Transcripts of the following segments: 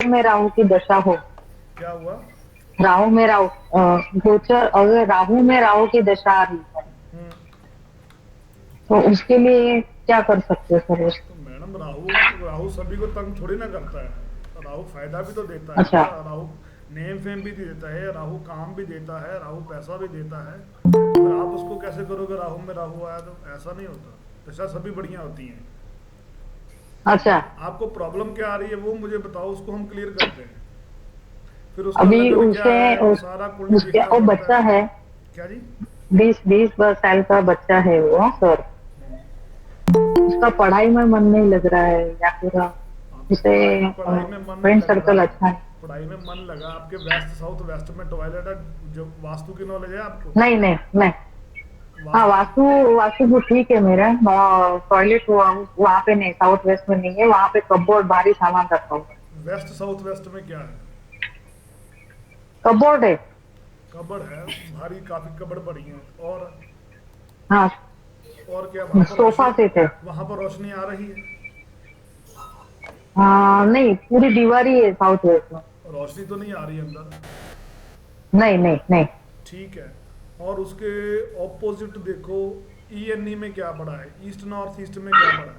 में राहु की दशा हो, क्या हुआ? राहु में राहु गोचर, अगर राहु में राहु की दशा आ रही है हम्म। तो उसके लिए क्या कर सकते हैं सर तो मैडम राहु, राहु सभी को तंग थोड़ी ना करता है। राहु फायदा भी तो देता है अच्छा। ना। राहु नेम फेम भी देता है, राहु काम भी देता है, राहु पैसा भी देता है। फिर आप उसको कैसे करोगे? राहु में राहु आया तो ऐसा नहीं होता। दशा सभी बढ़िया होती हैं। अच्छा, आपको प्रॉब्लम क्या आ रही है वो मुझे बताओ, उसको हम क्लियर करते हैं। फिर उसका अभी लगन क्या उसे है वो सारा कुंडली उसके देखना वो पड़ता बच्चा है। है, क्या जी? 20 साल का बच्चा है वो सर। उसका पढ़ाई में मन नहीं लग रहा है या फिर हाँ तो उसे पढ़ाई पढ़ाई में मन नहीं फ्रेंड लग सर्कल रहा। अच्छा है। पढ़ाई में मन लगा आपके वेस्ट साउथ वेस्ट में टॉयलेट है? जो वास्तु की नॉलेज है आपको? नहीं नहीं नहीं। हाँ, वास्तु। वास्तु वास्तु वो ठीक है मेरा। टॉयलेट वहाँ पे नहीं, साउथ वेस्ट में नहीं है, वहाँ पे कपबोर्ड भारी सामान रखा हुआ है। वेस्ट साउथ वेस्ट में क्या है? कपबोर्ड है। कबड़ है। भारी काफी कबड़ पड़ी है। हाँ, और क्या वहां पर सोफा रोशनी? सेट है। वहां पर रोशनी आ रही है? हाँ नहीं, पूरी दीवार ही है साउथ वेस्ट में। रोशनी तो नहीं आ रही अंदर? नहीं नहीं नहीं। ठीक है। और उसके ऑपोजिट देखो, ईएनई में क्या पड़ा है? ईस्ट नॉर्थ ईस्ट में क्या पड़ा है?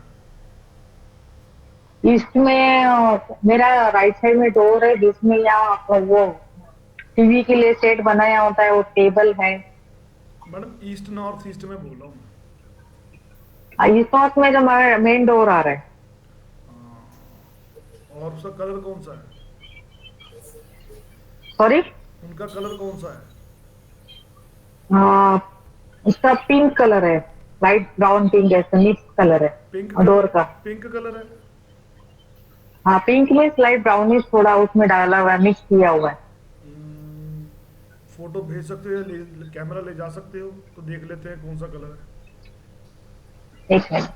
ईस्ट में मेरा राइट साइड में डोर है जिसमें यहाँ वो टीवी के लिए सेट बनाया होता है, वो टेबल है। मैडम ईस्ट नॉर्थ ईस्ट में बोला हूँ मैं। इस नॉर्थ में जो मेन डोर आ रहा है। और उसका कलर कौन सा है? सॉरी। उनका कलर कौन सा है? उसका पिंक कलर है, लाइट ब्राउन पिंक ऐसा मिक्स कलर पिंक है डोर कलर? का। पिंक कलर है? हाँ, पिंक में लाइट ब्राउनिश थोड़ा उसमें डाला हुआ है, मिक्स किया हुआ है। फोटो भेज सकते हो या कैमरा ले जा सकते हो तो देख लेते हैं कौन सा कलर है। एक मिनट।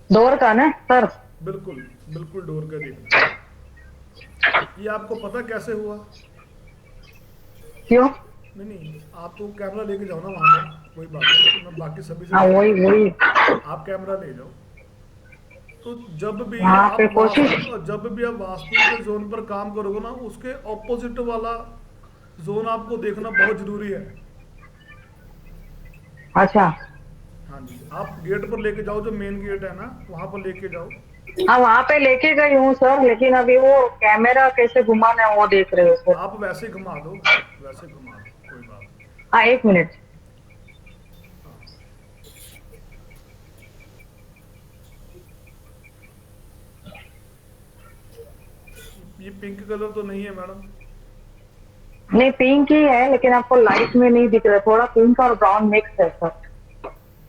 डोर का ना सर? बिल्कुल। बिल्कुल डोर का देखना है। ये आपको पता कैसे हुआ? क्यों? नहीं नहीं, आप तो कैमरा लेके जाओ ना वहाँ पर। कोई बात नहीं, मैं बाकी सभी से हाँ, देख वही लूँगा। वही। आप कैमरा ले जाओ। तो वहां पे कोशिश। जब भी आप वास्तु के जोन पर काम करोगे ना, उसके ऑपोजिट वाला जोन आपको देखना बहुत जरूरी है। अच्छा। हाँ जी, आप गेट पर लेके जाओ, जो मेन गेट है ना वहाँ पर लेके जाओ। हाँ, वहां पे लेके गई हूँ सर, लेकिन अभी वो कैमरा कैसे घुमाना है वो देख रहे हो सर। आप वैसे ही घुमा दो। वैसे घुमा दो, कोई बात नहीं। हाँ, एक मिनट। हाँ। ये पिंक कलर तो नहीं है मैडम? नहीं, पिंक ही है लेकिन आपको लाइट में नहीं दिख रहा, थोड़ा पिंक और ब्राउन मिक्स है सर।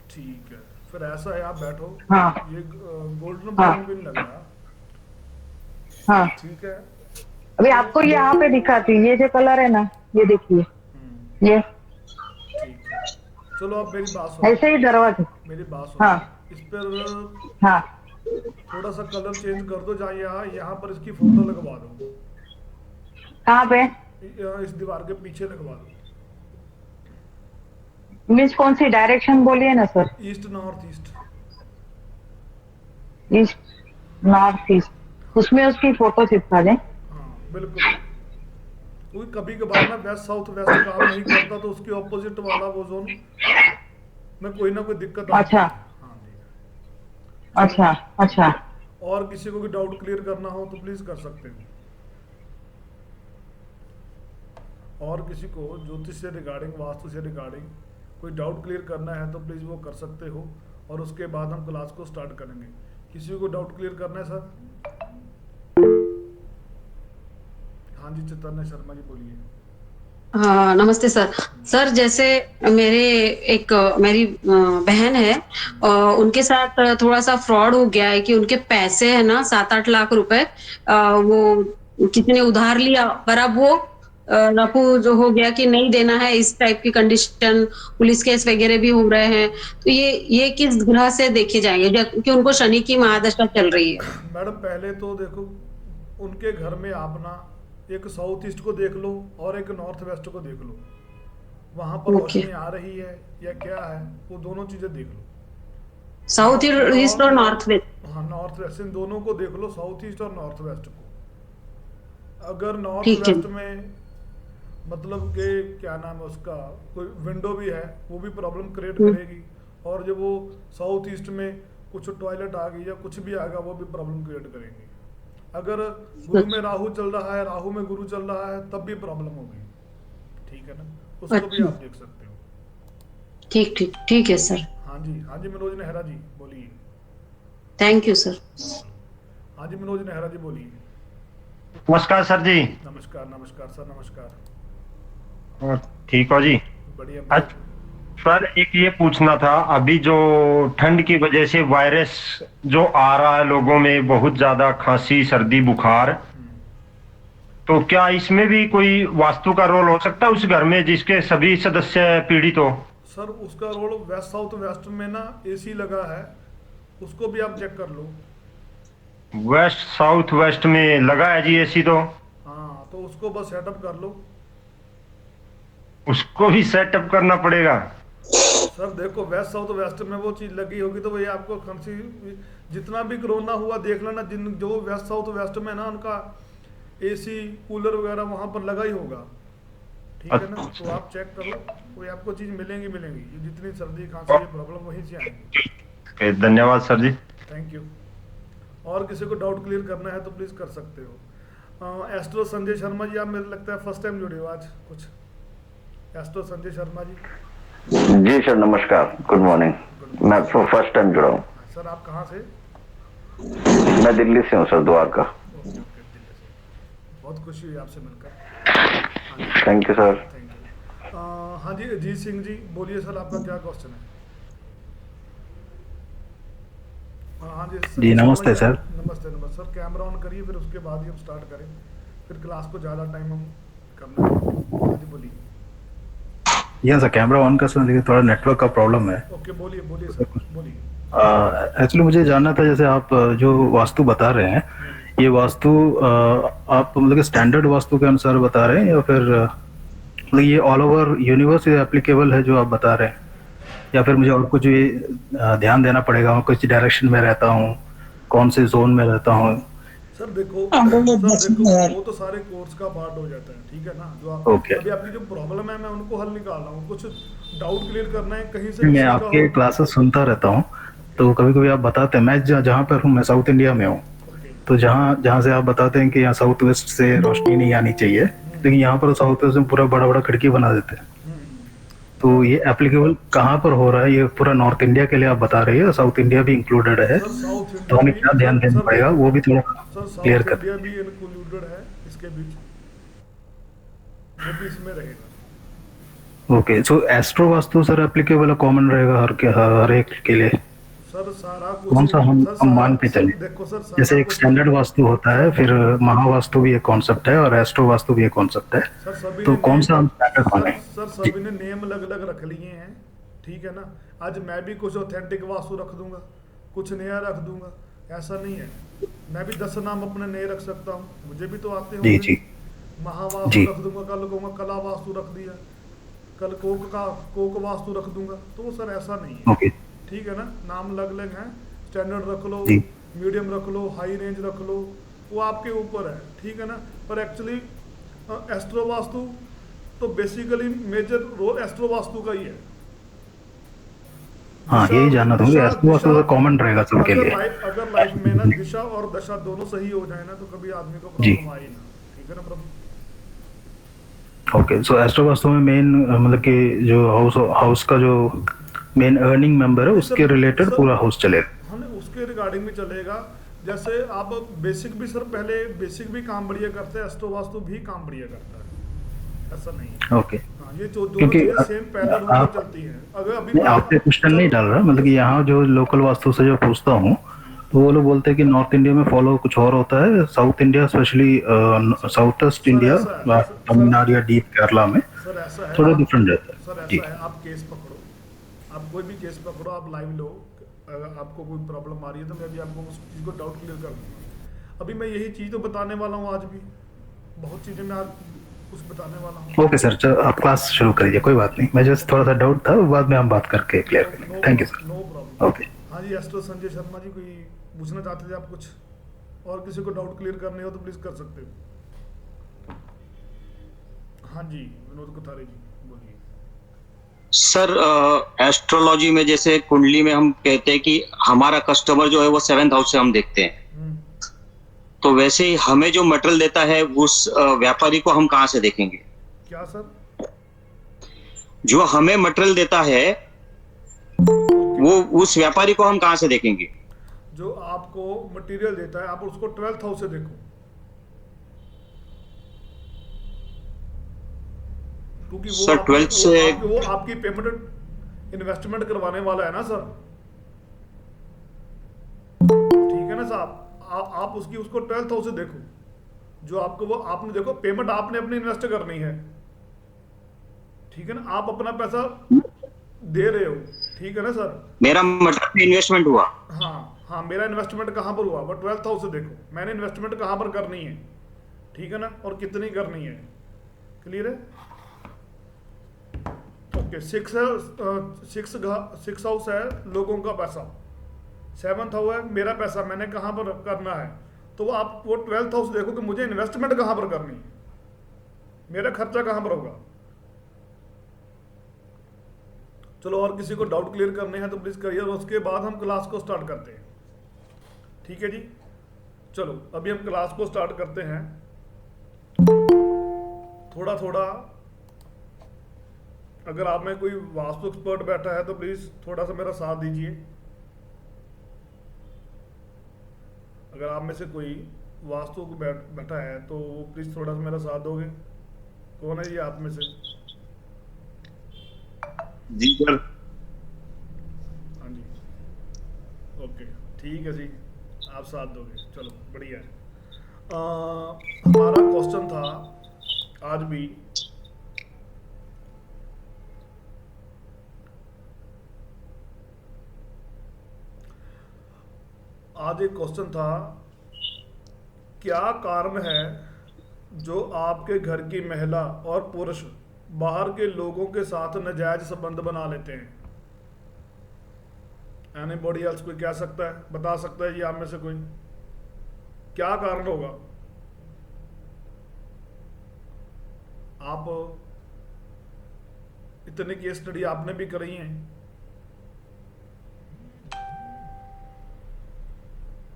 ठीक है। फिर ऐसा है, आप बैठो। हाँ ये गोल्डन ब्राउन हाँ भी नहीं लग रहा। हाँ। ठीक है। अभी तो आपको यहाँ पे दिखाती हूँ, ये जो कलर है ना, ये देखिए। ये ठीक है। चलो आप मेरी बात सुनो। ऐसे ही दरवाजा। मेरी बात हाँ सुनो। इस पर हाँ। थोड़ा सा कलर चेंज कर दो, जहाँ यहाँ यहाँ पर इसकी फोटो लगवा दो। कहाँ पे? इस दीवार के पीछे लगवा दो। मीन्स कौन सी डायरेक्शन बोलिए ना sir? East north east. East north east. उसमें उसकी फोटो चिपका दें। हाँ बिल्कुल। क्योंकि कभी कभार ना वेस्ट साउथ वेस्ट काम नहीं करता, तो उसके ऑपोजिट वाला वो जोन में कोई ना कोई दिक्कत आती अच्छा है। हाँ जी। चलो। अच्छा अच्छा। और किसी को भी डाउट क्लियर करना हो तो प्लीज़ कर सकते हो। और किसी को ज्योतिष से रिगार्डिंग, वास्तु से रिगार्डिंग कोई डाउट क्लियर करना है तो प्लीज़ वो कर सकते हो। और उसके बाद हम क्लास को स्टार्ट करेंगे। किसी को डाउट क्लियर करना है सर? हाँ जी, चैतन्य शर्मा जी बोलिए। हाँ, नमस्ते सर। सर जैसे मेरे एक मेरी बहन है, उनके साथ थोड़ा सा फ्रॉड हो गया है कि उनके पैसे है ना 7-8 लाख रुपए वो किसी ने उधार लिया, पर अब वो रफू जो हो गया कि नहीं देना है, इस टाइप की कंडीशन, पुलिस केस वगैरह भी हो रहे हैं। तो ये किस ग्रह से देखे जाएंगे क्योंकि उनको शनि की महादशा चल रही है। मैडम पहले तो देखो, उनके घर में आप ना एक साउथ ईस्ट को देख लो और एक नॉर्थ वेस्ट को देख लो। वहाँ पर ओके। रोशनी आ रही है या क्या है, वो दोनों चीज़ें देख लो। साउथ ईस्ट और नॉर्थ नॉर्थ, वेस्ट। हाँ नॉर्थ वेस्ट, इन दोनों को देख लो, साउथ ईस्ट और नॉर्थ वेस्ट को। अगर नॉर्थ ठीक है। वेस्ट में मतलब कि क्या नाम है उसका, कोई विंडो भी है, वो भी प्रॉब्लम क्रिएट हम्म, करेगी। और जब वो साउथ ईस्ट में कुछ टॉयलेट आ गई या कुछ भी आएगा, वो भी प्रॉब्लम क्रिएट करेंगी। अगर गुरु में राहु चल रहा है, राहु में गुरु चल रहा है, तब भी प्रॉब्लम होगी। ठीक है ना, उसको भी अच्छा, आप देख सकते हो। ठीक ठीक ठीक है सर। हाँ जी, हाँ जी मनोज नेहरा जी बोलिए। Thank you sir. हाँ जी मनोज नेहरा जी बोलिए। नमस्कार सर जी। नमस्कार नमस्कार सर, नमस्कार। और ठीक हो जी? बढ़िया बढ़िया। अच्छा सर, एक ये पूछना था, अभी जो ठंड की वजह से वायरस जो आ रहा है लोगों में, बहुत ज्यादा खांसी सर्दी बुखार, तो क्या इसमें भी कोई वास्तु का रोल हो सकता है उस घर में जिसके सभी सदस्य पीड़ित हो? सर उसका रोल वेस्ट साउथ वेस्ट में ना एसी लगा है, उसको भी आप चेक कर लो। वेस्ट साउथ वेस्ट में लगा है जी एसी तो? हाँ, तो उसको बस सेटअप कर लो। उसको भी सेटअप करना पड़ेगा? सर देखो, वेस्ट साउथ वेस्ट में वो चीज़ लगी होगी तो वही आपको खांसी, जितना भी कोरोना हुआ देख लेना, जिन जो वेस्ट साउथ वेस्ट में ना उनका एसी कूलर वगैरह वहाँ पर लगा ही होगा। ठीक है ना, तो आप चेक करो, कोई आपको चीज़ मिलेंगी मिलेंगी। ये जितनी सर्दी खांसी प्रॉब्लम वहीं से आएंगी। धन्यवाद सर जी। Thank you. और किसी को डाउट क्लियर करना है तो प्लीज़ कर सकते हो। एस्ट्रो संजय शर्मा जी, आप मेरे लगता है फर्स्ट टाइम जुड़े हो आज कुछ। एस्ट्रो संजय शर्मा जी। जी सर, नमस्कार, गुड मॉर्निंग। मैं फर्स्ट टाइम जुड़ा हूँ। सर आप कहाँ से? मैं दिल्ली से हूँ sir, Dwarka. Okay okay, Delhi से। बहुत खुशी हुई आपसे मिलकर। Thank you sir. Thank you. हाँ जी अजीत सिंह जी बोलिए सर, आपका क्या क्वेश्चन है? हाँ जी जी नमस्ते सर। नमस्ते नमस्ते सर, कैमरा ऑन करिए, फिर उसके बाद ही हम स्टार्ट करें, फिर क्लास को ज़्यादा टाइम हम करना है। हाँ जी बोलिए। यस सर, कैमरा ऑन कर सकते, थोड़ा नेटवर्क का प्रॉब्लम है। ओके बोलिए बोलिए सर बोलिए। एक्चुअली मुझे जानना था, जैसे आप जो वास्तु बता रहे हैं, ये वास्तु आप मतलब कि स्टैंडर्ड वास्तु के अनुसार बता रहे हैं या फिर मतलब ये ऑल ओवर यूनिवर्स एप्लीकेबल है जो आप बता रहे हैं, या फिर मुझे और कुछ भी ध्यान देना पड़ेगा? मैं किस डायरेक्शन में रहता हूँ, कौन से जोन में रहता हूँ? सर देखो वो तो सारे कोर्स का पार्ट हो जाता है। ठीक है ना, जो आप ओके। अभी आपकी जो प्रॉब्लम है मैं उनको हल निकाल रहा हूँ। कुछ डाउट क्लियर करना है कहीं से मैं किसी का आपके हो। क्लासेस सुनता रहता हूँ, तो कभी कभी आप बताते हैं, मैं जहाँ पर हूँ, मैं साउथ इंडिया में हूँ, ओके। तो जहाँ जहाँ से आप बताते हैं कि यहाँ साउथ वेस्ट से रोशनी नहीं आनी चाहिए, लेकिन यहाँ पर साउथ वेस्ट में पूरा बड़ा बड़ा खिड़की बना देते हैं, तो ये एप्लीकेबल कहाँ पर हो रहा है? ये पूरा नॉर्थ इंडिया के लिए आप बता रहे हैं, साउथ इंडिया भी इंक्लूडेड है, सर साउथ तो इंडिया हमें भी, क्या ध्यान देना पड़ेगा वो भी थोड़ा सर क्लियर साउथ कर। इंडिया भी इंक्लूडेड है इसके बीच, वो भी इसमें रहेगा। Okay, so astro vastu sir applicable common रहेगा हर एक के लिए? सर सारा कौन कुछ सा हम सर सारा मान के चले? देखो सर सारा जैसे एक कुछ स्टैंडर्ड वास्तु होता है, फिर महावास्तु भी एक कॉन्सेप्ट है, और एस्ट्रो वास्तु भी एक कॉन्सेप्ट है, सर सभी तो ने कौन नेम, सा हम स्टैंडर्ड माने? सर सभी ने नेम अलग अलग रख लिए हैं। ठीक है ना, आज मैं भी कुछ ऑथेंटिक वास्तु रख दूंगा, कुछ नया रख दूंगा, ऐसा नहीं है। मैं भी 10 नाम अपने नए रख सकता हूँ, मुझे भी तो आते जी होंगे। जी महावास्तु जी। रख दूंगा, कल कहूँगा कला वास्तु रख दिया, कल कोक वास्तु रख दूंगा, तो वो सर ऐसा नहीं है। ओके ठीक है ना, नाम अलग अलग हैं। स्टैंडर्ड रख लो, जी मीडियम रख लो, हाई रेंज रख लो, वो आपके ऊपर है। ठीक है ना, पर एक्चुअली एस्ट्रो वास्तु तो basically major role astro Vastu का ही है। हाँ, यही जानना था मुझे, एस्ट्रो वास्तु तो कॉमन रहेगा सबके लिए। अगर लाइफ में ना दिशा और दशा दोनों सही हो जाए ना, तो कभी आदमी को जी। प्रॉब्लम आए ना। ठीक है ना प्रभु। ओके, सो एस्ट्रो वास्तु में मेन मतलब कि जो हाउस का जो मेन अर्निंग मेंबर है उसके रिलेटेड पूरा हाउस चलेगा? हाँ, उसके रिगार्डिंग में चलेगा। जैसे आप बेसिक भी सर, पहले बेसिक भी काम बढ़िया करते हैं, एस्ट्रो वास्तु भी काम बढ़िया करता है, ऐसा नहीं है। ओके, हाँ, ये जो दोनों क्योंकि चीजें सेम पैरेलल होकर आप चलती हैं। अगर अभी मैं आपसे क्वेश्चन नहीं डाल रहा, मतलब कि यहाँ जो लोकल वास्तु से जो पूछता हूँ, तो वो लोग बोलते हैं कि नॉर्थ इंडिया में फॉलो कुछ और होता है, south India specially south east India, Tamil Nadu या डीप केरला में सर ऐसा है, थोड़ा डिफरेंट रहता है। सर जी ऐसा है, आप केस पकड़ो, आप कोई भी केस पकड़ो, आप लाइव लो, अगर आपको कोई प्रॉब्लम आ रही है तो मैं भी आपको उस चीज़ को डाउट क्लियर कर दूंगा। अभी मैं यही चीज़ तो बताने वाला हूँ, आज भी बहुत चीज़ें मैं आज कुछ बताने वाला हूँ। ओके सर, चलो आप क्लास शुरू करिए, कोई बात नहीं, मैं जस्ट थोड़ा सा डाउट था, बाद में हम बात करके क्लियर करेंगे। Thank you sir. No problem. Okay. हाँ जी, एस्ट्रो संजय शर्मा जी, कोई पूछना चाहते थे आप कुछ, और किसी को डाउट क्लियर करने हो तो प्लीज़ कर सकते हो। हाँ जी विनोद कुथारे जी बोलिए। सर एस्ट्रोलॉजी में जैसे कुंडली में हम कहते हैं कि हमारा कस्टमर जो है वो 7th हाउस से हम देखते हैं, हम्म, तो वैसे ही हमें जो मटेरियल देता है उस व्यापारी को हम कहाँ से देखेंगे? क्या सर? जो हमें मटेरियल देता है वो उस व्यापारी को हम कहाँ से देखेंगे? जो आपको मटेरियल देता है आप उसको 12th हाउस से देखो, क्योंकि वो सर, 12th से वो आपकी पेमेंट इन्वेस्टमेंट करवाने वाला है ना सर। ठीक है ना साहब, आप उसकी उसको 12th हाउस से देखो, जो आपको वो आपने देखो पेमेंट आपने अपनी इन्वेस्ट करनी है, ठीक है ना, आप अपना पैसा दे रहे हो, ठीक है ना सर। मेरा मटेरियल पे इन्वेस्टमेंट हुआ, हाँ हाँ, मेरा इन्वेस्टमेंट कहाँ पर हुआ वो 12th हाउस से देखो, मैंने इन्वेस्टमेंट कहाँ पर करनी है, ठीक है ना, और कितनी करनी है। क्लियर है? ओके, 6 हाउस है लोगों का पैसा, 7th हाउस है मेरा पैसा मैंने कहाँ पर करना है, तो आप वो 12th हाउस देखो कि मुझे इन्वेस्टमेंट कहाँ पर करनी है, मेरा खर्चा कहाँ पर होगा। चलो, और किसी को डाउट क्लियर करने हैं तो प्लीज करिए, और उसके बाद हम क्लास को स्टार्ट करते हैं। ठीक है जी, चलो अभी हम क्लास को स्टार्ट करते हैं। थोड़ा थोड़ा अगर आप में कोई वास्तु एक्सपर्ट बैठा है तो प्लीज थोड़ा सा मेरा साथ दीजिए। अगर आप में से कोई वास्तु को बैठा है तो प्लीज थोड़ा सा मेरा साथ दोगे। कौन है ये आप में से? जी सर। हाँ जी, ओके ठीक है जी, आप साथ दोगे, चलो बढ़िया है। हमारा क्वेश्चन था आज भी, आज एक क्वेश्चन था, क्या कारण है जो आपके घर की महिला और पुरुष बाहर के लोगों के साथ नाजायज संबंध बना लेते हैं? एनीबॉडी एल्स कोई कह सकता है, बता सकता है जी आप में से कोई, क्या कारण होगा? आप इतने केस स्टडी आपने भी करी हैं।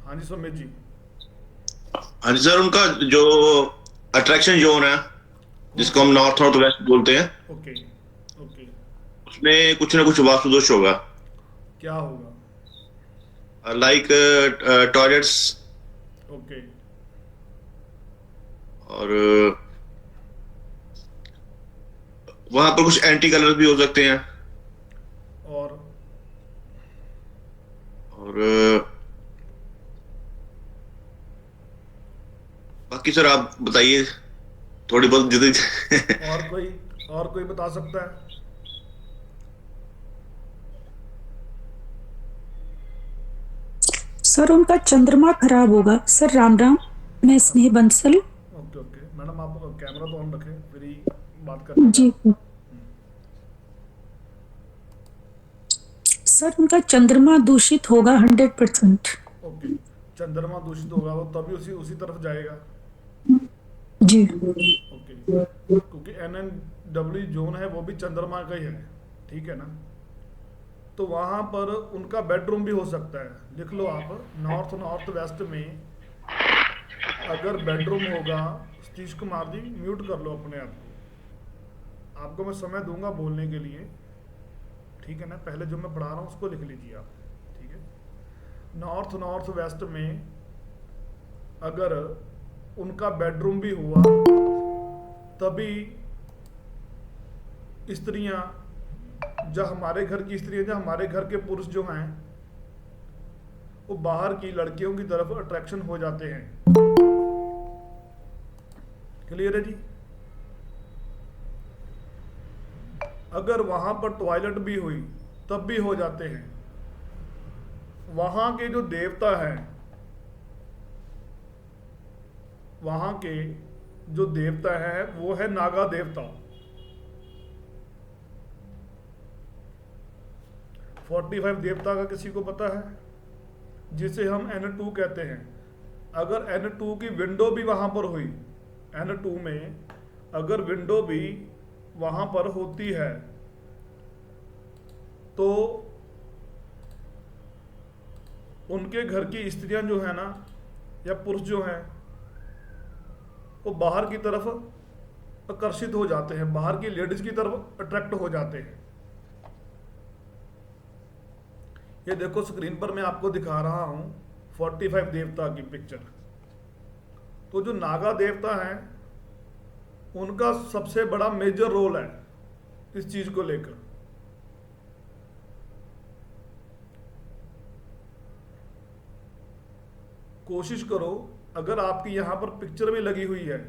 हाँ जी सुमित जी। हाँ जी सर, उनका जो अट्रैक्शन जोन है जिसको हम नॉर्थ नॉर्थ वेस्ट बोलते हैं, ओके ओके, उसमें कुछ ना कुछ वास्तु दोष होगा। क्या होगा? लाइक टॉयलेट्स, ओके और वहां पर कुछ एंटी कलर भी हो सकते हैं, और बाकी सर आप बताइए थोड़ी बहुत जितनी और कोई बता सकता है? सर उनका चंद्रमा खराब होगा। सर राम राम, मैं स्नेह बंसल। ओके ओके मैडम, आप कैमरा तो ऑन रखें, फिर ही बात करें जी सर, उनका चंद्रमा दूषित होगा 100%। ओके, चंद्रमा दूषित होगा वो तभी उसी तरफ जाएगा। जी ओके, क्योंकि NNW जोन है वो भी चंद्रमा का ही है, ठीक है ना, तो वहां पर उनका बेडरूम भी हो सकता है। लिख लो आप, नॉर्थ वेस्ट में अगर बेडरूम होगा, सतीश कुमार जी म्यूट कर लो अपने आप को, आपको मैं समय दूंगा बोलने के लिए, ठीक है ना, पहले जो मैं पढ़ा रहा हूँ उसको लिख लीजिए आप, ठीक है। नॉर्थ वेस्ट में अगर उनका बेडरूम भी हुआ तभी स्त्रियां, जो हमारे घर की स्त्रियां, जो हमारे घर के पुरुष जो हैं वो बाहर की लड़कियों की तरफ अट्रैक्शन हो जाते हैं। क्लियर है जी? अगर वहां पर टॉयलेट भी हुई तब भी हो जाते हैं। वहां के जो देवता हैं, वहां के जो देवता है वो है नागा देवता। 45 देवता का किसी को पता है, जिसे हम N2 कहते हैं। अगर N2 की विंडो भी वहां पर हुई, N2 में अगर विंडो भी वहां पर होती है तो उनके घर की स्त्रियां जो है ना या पुरुष जो हैं वो बाहर की तरफ आकर्षित हो जाते हैं, बाहर की लेडीज की तरफ अट्रैक्ट हो जाते हैं। ये देखो स्क्रीन पर मैं आपको दिखा रहा हूं 45 देवता की पिक्चर। तो जो नागा देवता हैं उनका सबसे बड़ा मेजर रोल है इस चीज को लेकर। कोशिश करो, अगर आपकी यहां पर पिक्चर भी लगी हुई है,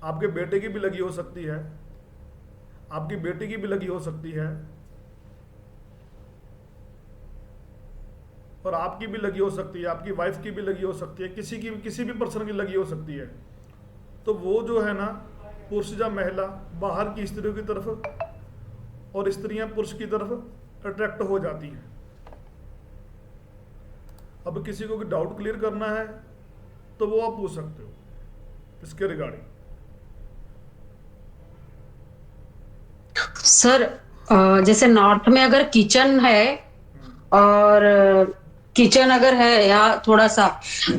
आपके बेटे की भी लगी हो सकती है, आपकी बेटी की भी लगी हो सकती है, और आपकी भी लगी हो सकती है, आपकी वाइफ की भी लगी हो सकती है, किसी भी पर्सन की लगी हो सकती है, तो वो जो है ना पुरुष या महिला बाहर की स्त्रियों की तरफ और स्त्रियां पुरुष की तरफ अट्रैक्ट हो जाती हैं। अब किसी को डाउट क्लियर करना है तो वो आप पूछ सकते हो इसके रिगार्डिंग। सर जैसे नॉर्थ में अगर किचन है और किचन अगर है या थोड़ा सा,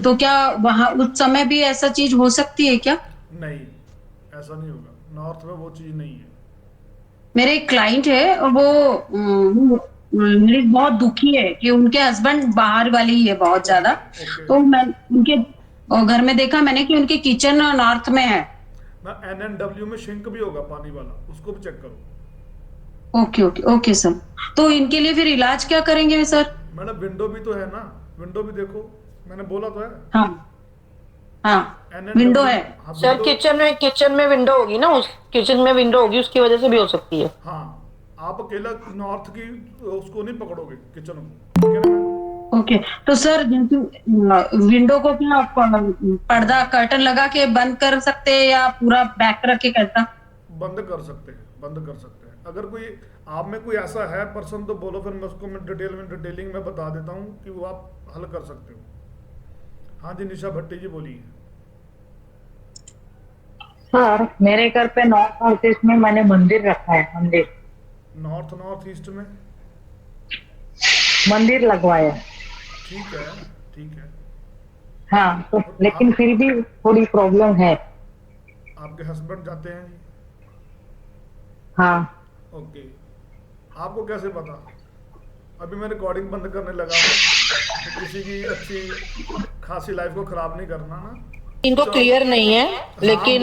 तो क्या वहां उस समय भी ऐसा चीज हो सकती है क्या? नहीं, ऐसा नहीं होगा, नॉर्थ में वो चीज नहीं है। मेरे एक क्लाइंट है और वो मेरी बहुत दुखी है कि उनके हस्बैंड बाहर वाली ही है बहुत ज्यादा। तो मैं उनके घर में देखा मैंने कि उनकी किचन नॉर्थ में है ना, NNW में सिंक भी होगा पानी वाला, उसको भी चेक करो। Okay okay okay sir. तो इनके लिए फिर इलाज क्या करेंगे सर? मैडम विंडो भी तो है ना, विंडो भी देखो, मैंने बोला तो है। हाँ हाँ विंडो है। हाँ, सर किचन में विंडो होगी ना, उस किचन में विंडो होगी, उसकी वजह से भी हो सकती है। हाँ, आप अकेला नॉर्थ की उसको नहीं पकड़ोगे किचन को, ठीक है ना? ओके, तो सर विंडो को क्या पर्दा कर्टन लगा के बंद कर सकते हैं या पूरा बैक रख के कैसा? बंद कर सकते हैं, बंद कर सकते हैं। अगर कोई आप में कोई ऐसा है पर्सन तो बोलो, फिर मैं उसको डिटेलिंग में बता देता हूँ कि वो आप हल कर सकते हो। हाँ जी, निशा भट्टी जी बोलिए। सर मेरे घर पे नॉर्थ ईस्ट में मैंने मंदिर रखा है, मंदिर नॉर्थ ईस्ट में मंदिर लगवाया। ठीक है, ठीक है। हाँ, तो लेकिन फिर भी थोड़ी प्रॉब्लम है। आपके हस्बैंड जाते हैं जी? हाँ। ओके, आपको कैसे पता? अभी मैं रिकॉर्डिंग बंद करने लगा हूँ, तो किसी की अच्छी खासी लाइफ को खराब नहीं करना ना। इनको क्लियर नहीं है, लेकिन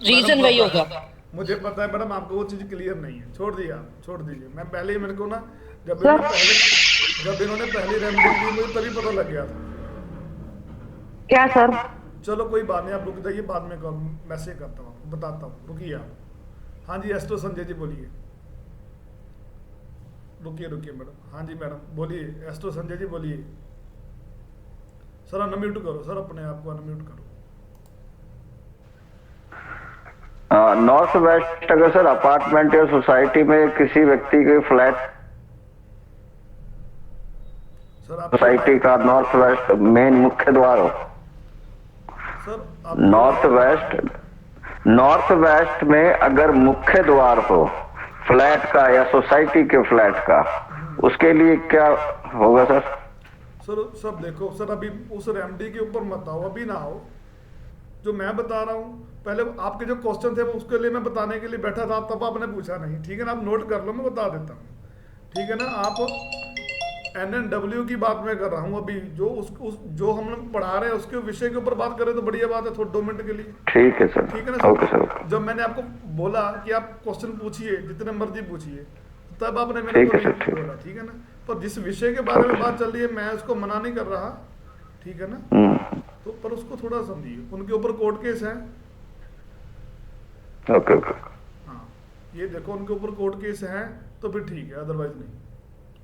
रीजन वही होगा। मुझे पता है मैडम, आपको वो चीज क्लियर नहीं है, छोड़ दीजिए। मैं पहले ही मेरे को ना जब इन्होंने पहली रेमेडी दी मुझे तभी पता लग गया था। क्या सर? चलो कोई बात नहीं, आप रुक जाइए, बाद में मैसेज करता हूँ, बताता हूँ, रुकिए आप। हाँ जी, एस्ट्रो संजय जी बोलिए। रुकिए मैडम। हाँ जी मैडम बोलिए, एस्ट्रो संजय जी बोलिए। सर अनम्यूट करो, सर अपने आप को अनम्यूट करो। नॉर्थ वेस्ट अगर सर अपार्टमेंट या सोसाइटी में किसी व्यक्ति के फ्लैट, सोसाइटी का नॉर्थ वेस्ट मेन मुख्य द्वार हो, नॉर्थ वेस्ट में अगर मुख्य द्वार हो फ्लैट का या सोसाइटी के फ्लैट का, उसके लिए क्या होगा सर? सर देखो सर, अभी उस रेमेडी के ऊपर मत आओ, अभी ना आओ। जो मैं बता रहा हूँ, पहले आपके जो क्वेश्चन थे वो उसके लिए मैं बताने के लिए बैठा था, तब आपने पूछा नहीं, ठीक है ना? आप नोट कर लो, मैं बता देता हूँ, ठीक है ना? आप NNW की बात मैं कर रहा हूँ अभी, जो हम लोग पढ़ा रहे हैं उसके विषय के ऊपर बात करें तो बढ़िया बात है, थोड़ा 2 मिनट के लिए। ठीक है सर, ठीक है ना? Okay sir. जब मैंने आपको बोला कि आप क्वेश्चन पूछिए, जितने मर्जी पूछिए, तब आपने मेरे को नहीं बोला, ठीक है ना? पर जिस विषय के बारे में बात चल रही है मैं उसको मना नहीं कर रहा, ठीक है ना? तो पर उसको थोड़ा समझिए, उनके ऊपर कोर्ट केस है। ओके। हाँ, ये देखो उनके ऊपर कोर्ट केस है तो फिर ठीक है, अदरवाइज नहीं,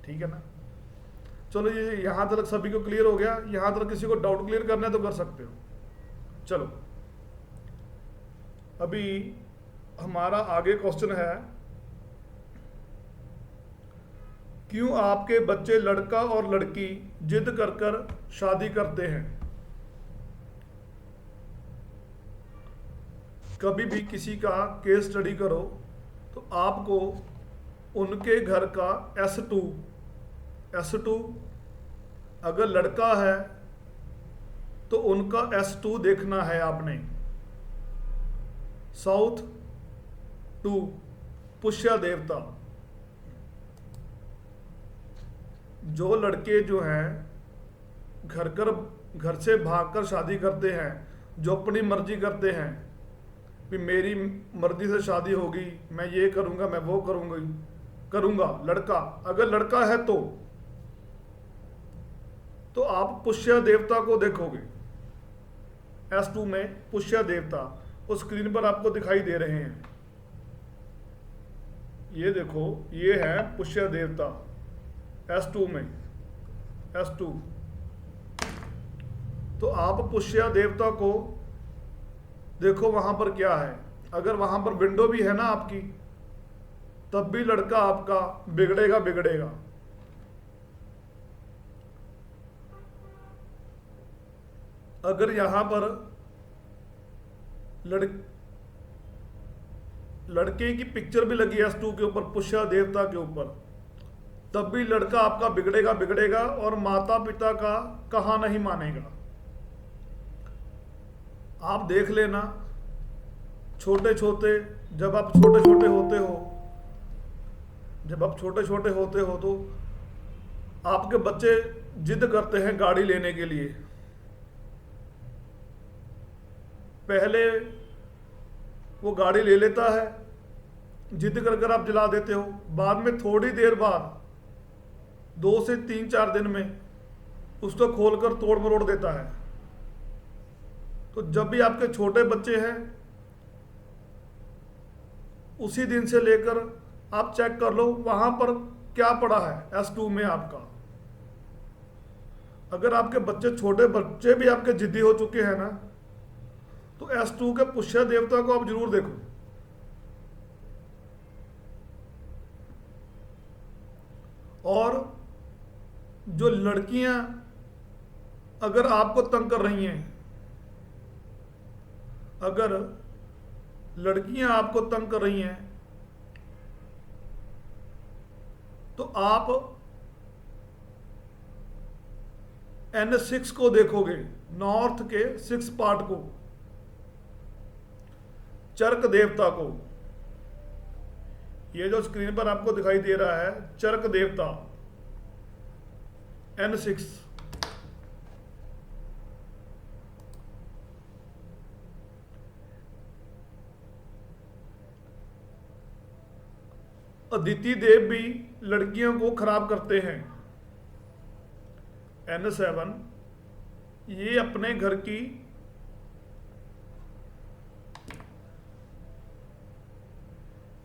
ठीक है ना? चलो, ये यहां तक सभी को क्लियर हो गया। यहां तक किसी को डाउट क्लियर करना है तो कर सकते हो। चलो, अभी हमारा आगे क्वेश्चन है, क्यों आपके बच्चे लड़का और लड़की जिद कर शादी करते हैं? कभी भी किसी का केस स्टडी करो तो आपको उनके घर का S2 अगर लड़का है तो उनका S2 देखना है आपने। साउथ 2 पुष्य देवता। जो लड़के जो हैं घर से भागकर शादी करते हैं, जो अपनी मर्जी करते हैं कि मेरी मर्जी से शादी होगी, मैं ये करूंगा, मैं वो करूंगा, लड़का अगर लड़का है तो आप पुष्य देवता को देखोगे। S2 में पुष्य देवता उस स्क्रीन पर आपको दिखाई दे रहे हैं। ये देखो, ये है पुष्य देवता S2 में, S2। तो आप पुष्य देवता को देखो वहां पर क्या है। अगर वहां पर विंडो भी है ना आपकी, तब भी लड़का आपका बिगड़ेगा। अगर यहां पर लड़के की पिक्चर भी लगी S2 के ऊपर, पुष्य देवता के ऊपर, तब भी लड़का आपका बिगड़ेगा और माता पिता का कहा नहीं मानेगा। आप देख लेना, जब आप छोटे छोटे होते हो तो आपके बच्चे जिद करते हैं गाड़ी लेने के लिए। पहले वो गाड़ी ले लेता है, जिद कर आप दिला देते हो, बाद में थोड़ी देर बाद 2 से 3-4 दिन में उसको खोलकर तोड़ मरोड़ देता है। तो जब भी आपके छोटे बच्चे हैं, उसी दिन से लेकर आप चेक कर लो वहां पर क्या पड़ा है S2 में आपका। अगर आपके छोटे बच्चे भी आपके जिद्दी हो चुके हैं ना, तो S2 के पुष्य देवता को आप जरूर देखो। और जो लड़कियां अगर आपको तंग कर रही हैं, अगर लड़कियां आपको तंग कर रही हैं, तो आप N6 को देखोगे, नॉर्थ के 6 पार्ट को, चरक देवता को। ये जो स्क्रीन पर आपको दिखाई दे रहा है, चरक देवता N6। अदिति देव भी लड़कियों को खराब करते हैं। N7 ये अपने घर की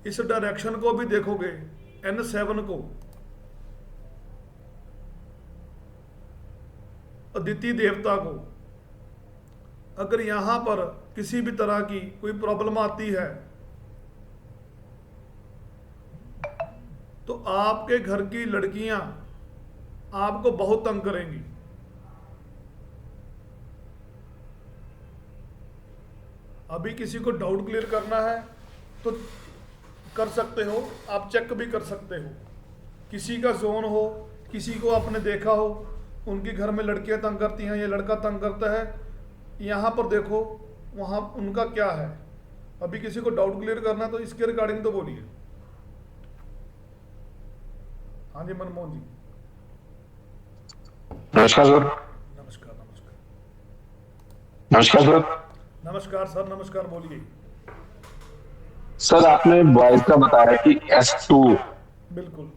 इस डायरेक्शन को भी देखोगे, N7 को, अदिति देवता को। अगर यहां पर किसी भी तरह की कोई प्रॉब्लम आती है तो आपके घर की लड़कियां आपको बहुत तंग करेंगी। अभी किसी को डाउट क्लियर करना है तो कर सकते हो, आप चेक भी कर सकते हो। किसी का जोन हो, किसी को आपने देखा हो, उनके घर में लड़कियां तंग करती हैं, ये लड़का तंग करता है, यहाँ पर देखो वहाँ उनका क्या है। अभी किसी को डाउट क्लियर करना है तो इसके रिगार्डिंग तो बोलिए। हाँ जी मनमोहन जी। नमस्कार सर। नमस्कार सर। नमस्कार सर, नमस्कार, बोलिए। सर आपने बॉयज का बताया कि S2। बिल्कुल।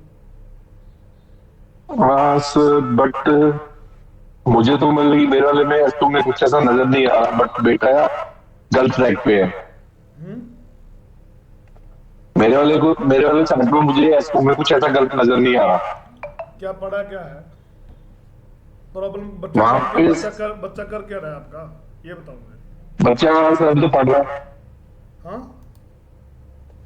हाँ सर, बट मुझे तो मतलब कि मेरे वाले में S2 में कुछ ऐसा नजर नहीं आ रहा, बट बेटा गलत ट्रैक पे है। मेरे वाले चैनल में मुझे S2 में कुछ ऐसा गलत नजर नहीं आ रहा। क्या पढ़ा, क्या है प्रॉब्लम? बच्चा कर क्या रहा है आपका, ये बताओगे? बच्चा सर तो पढ़ रहा है। हाँ,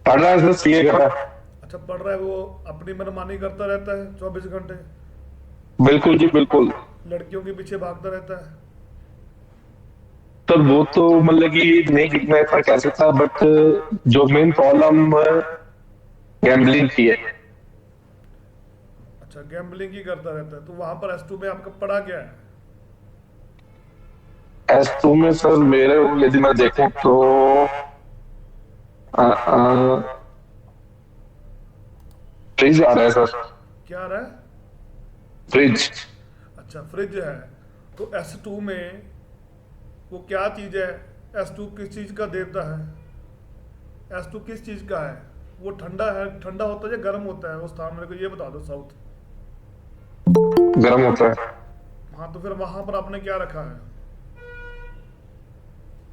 पढ़ रहा है सर, सीए कर रहा है। अच्छा, पढ़ रहा है, वो अपनी मनमानी करता रहता है 24 घंटे। बिल्कुल जी, बिल्कुल। लड़कियों के पीछे भागता रहता है। तो वो तो मतलब कि नहीं कितना इतना कह सकता, बट जो मेन प्रॉब्लम गैम्बलिंग की है। अच्छा, गैम्बलिंग ही करता रहता है। तो वहां पर S2 में आपका पड़ा क्या है? S2 में सर मेरे यदि मैं देखूं तो फ्रिज आ रहा है सर। क्या आ रहा है? फ्रिज। अच्छा, फ्रिज है। तो S2 में वो क्या चीज है? S2 किस चीज का देवता है? S2 किस चीज का है? वो ठंडा है, ठंडा होता है या गर्म होता है वो स्थान? मेरे को ये बता दो। साउथ गर्म होता है। हाँ, तो फिर वहां पर आपने क्या रखा है?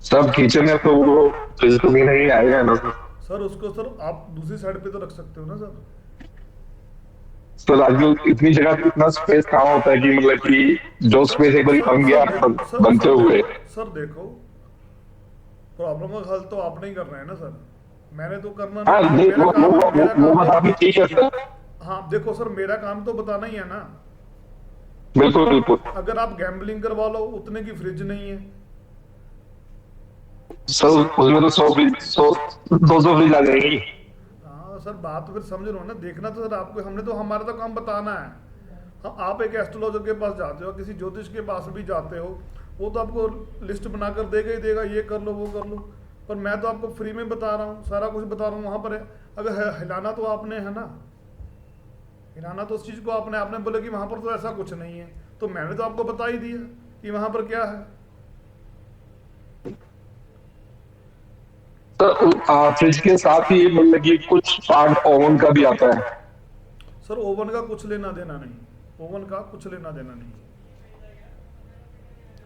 सब किचन है तो वो फ्रिज तो भी नहीं आएगा ना सर। सर उसको सर आप दूसरी साइड पे तो रख सकते हो ना सर। सर आजकल इतनी जगह पे इतना स्पेस कहाँ होता है कि मतलब कि जो स्पेस एक बार बन गया बनते हुए। सर देखो, प्रॉब्लम का हल तो आप नहीं कर रहे हैं ना सर, मैंने तो करना हाँ, नहीं। वो बता भी ठीक है सर। हाँ देखो सर, मेरा काम तो बताना ही है ना। बिल्कुल बिल्कुल। अगर आप गैम्बलिंग करवा लो, उतने की फ्रिज नहीं है सर, उसमें तो 200 फ्रिज आ जाएगी। हाँ सर, बात तो फिर समझ लो ना। देखना तो सर आपको, हमने तो हमारा तो काम बताना है। हाँ, आप एक एस्ट्रोलॉजर के पास जाते हो, किसी ज्योतिष के पास भी जाते हो, वो तो आपको लिस्ट बनाकर देगा ही देगा, ये कर लो वो कर लो। पर मैं तो आपको फ्री में बता रहा हूँ, सारा कुछ बता रहा हूँ। वहाँ पर अगर हिलाना तो आपने है ना, हिलाना तो उस चीज़ को आपने बोला कि वहाँ पर तो ऐसा कुछ नहीं है, तो मैंने तो आपको बता ही दिया कि वहाँ पर क्या है। तो फ्रिज के साथ ही मतलब कि कुछ पार्ट ओवन का भी आता है। सर ओवन का कुछ लेना देना नहीं, ओवन का कुछ लेना देना नहीं,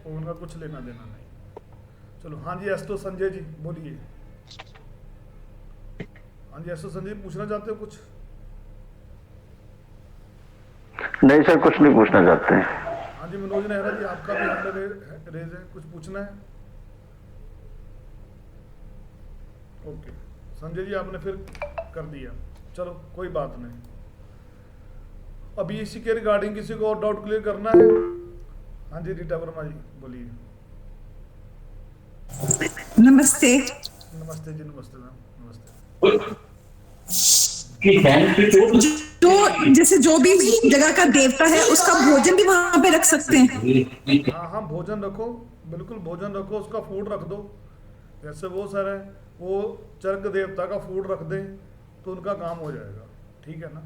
ओवन का कुछ लेना देना नहीं। चलो, हाँ जी एस्ट्रो संजय जी बोलिए। हाँ जी एस्ट्रो संजय, पूछना चाहते हो कुछ? नहीं सर, कुछ नहीं पूछना चाहते हैं। हाँ जी मनोज नेहरा जी, आपका भी हैंड रेज है, कुछ पूछना है? ओके संजय जी, आपने फिर कर दिया, चलो कोई बात नहीं। अभी इसी के रिगार्डिंग किसी को और डाउट क्लियर करना है? हाँ जी रीटा वर्मा जी बोलिए। नमस्ते। नमस्ते जी, नमस्ते मैम, नमस्ते। जो जैसे जो भी जगह का देवता है उसका भोजन भी वहां पे रख सकते हैं? हाँ हाँ, भोजन रखो, बिल्कुल भोजन रखो, उसका फूड रख दो। जैसे वो सर है, वो चर्क देवता का फूड रख दें तो उनका काम हो जाएगा, ठीक है ना।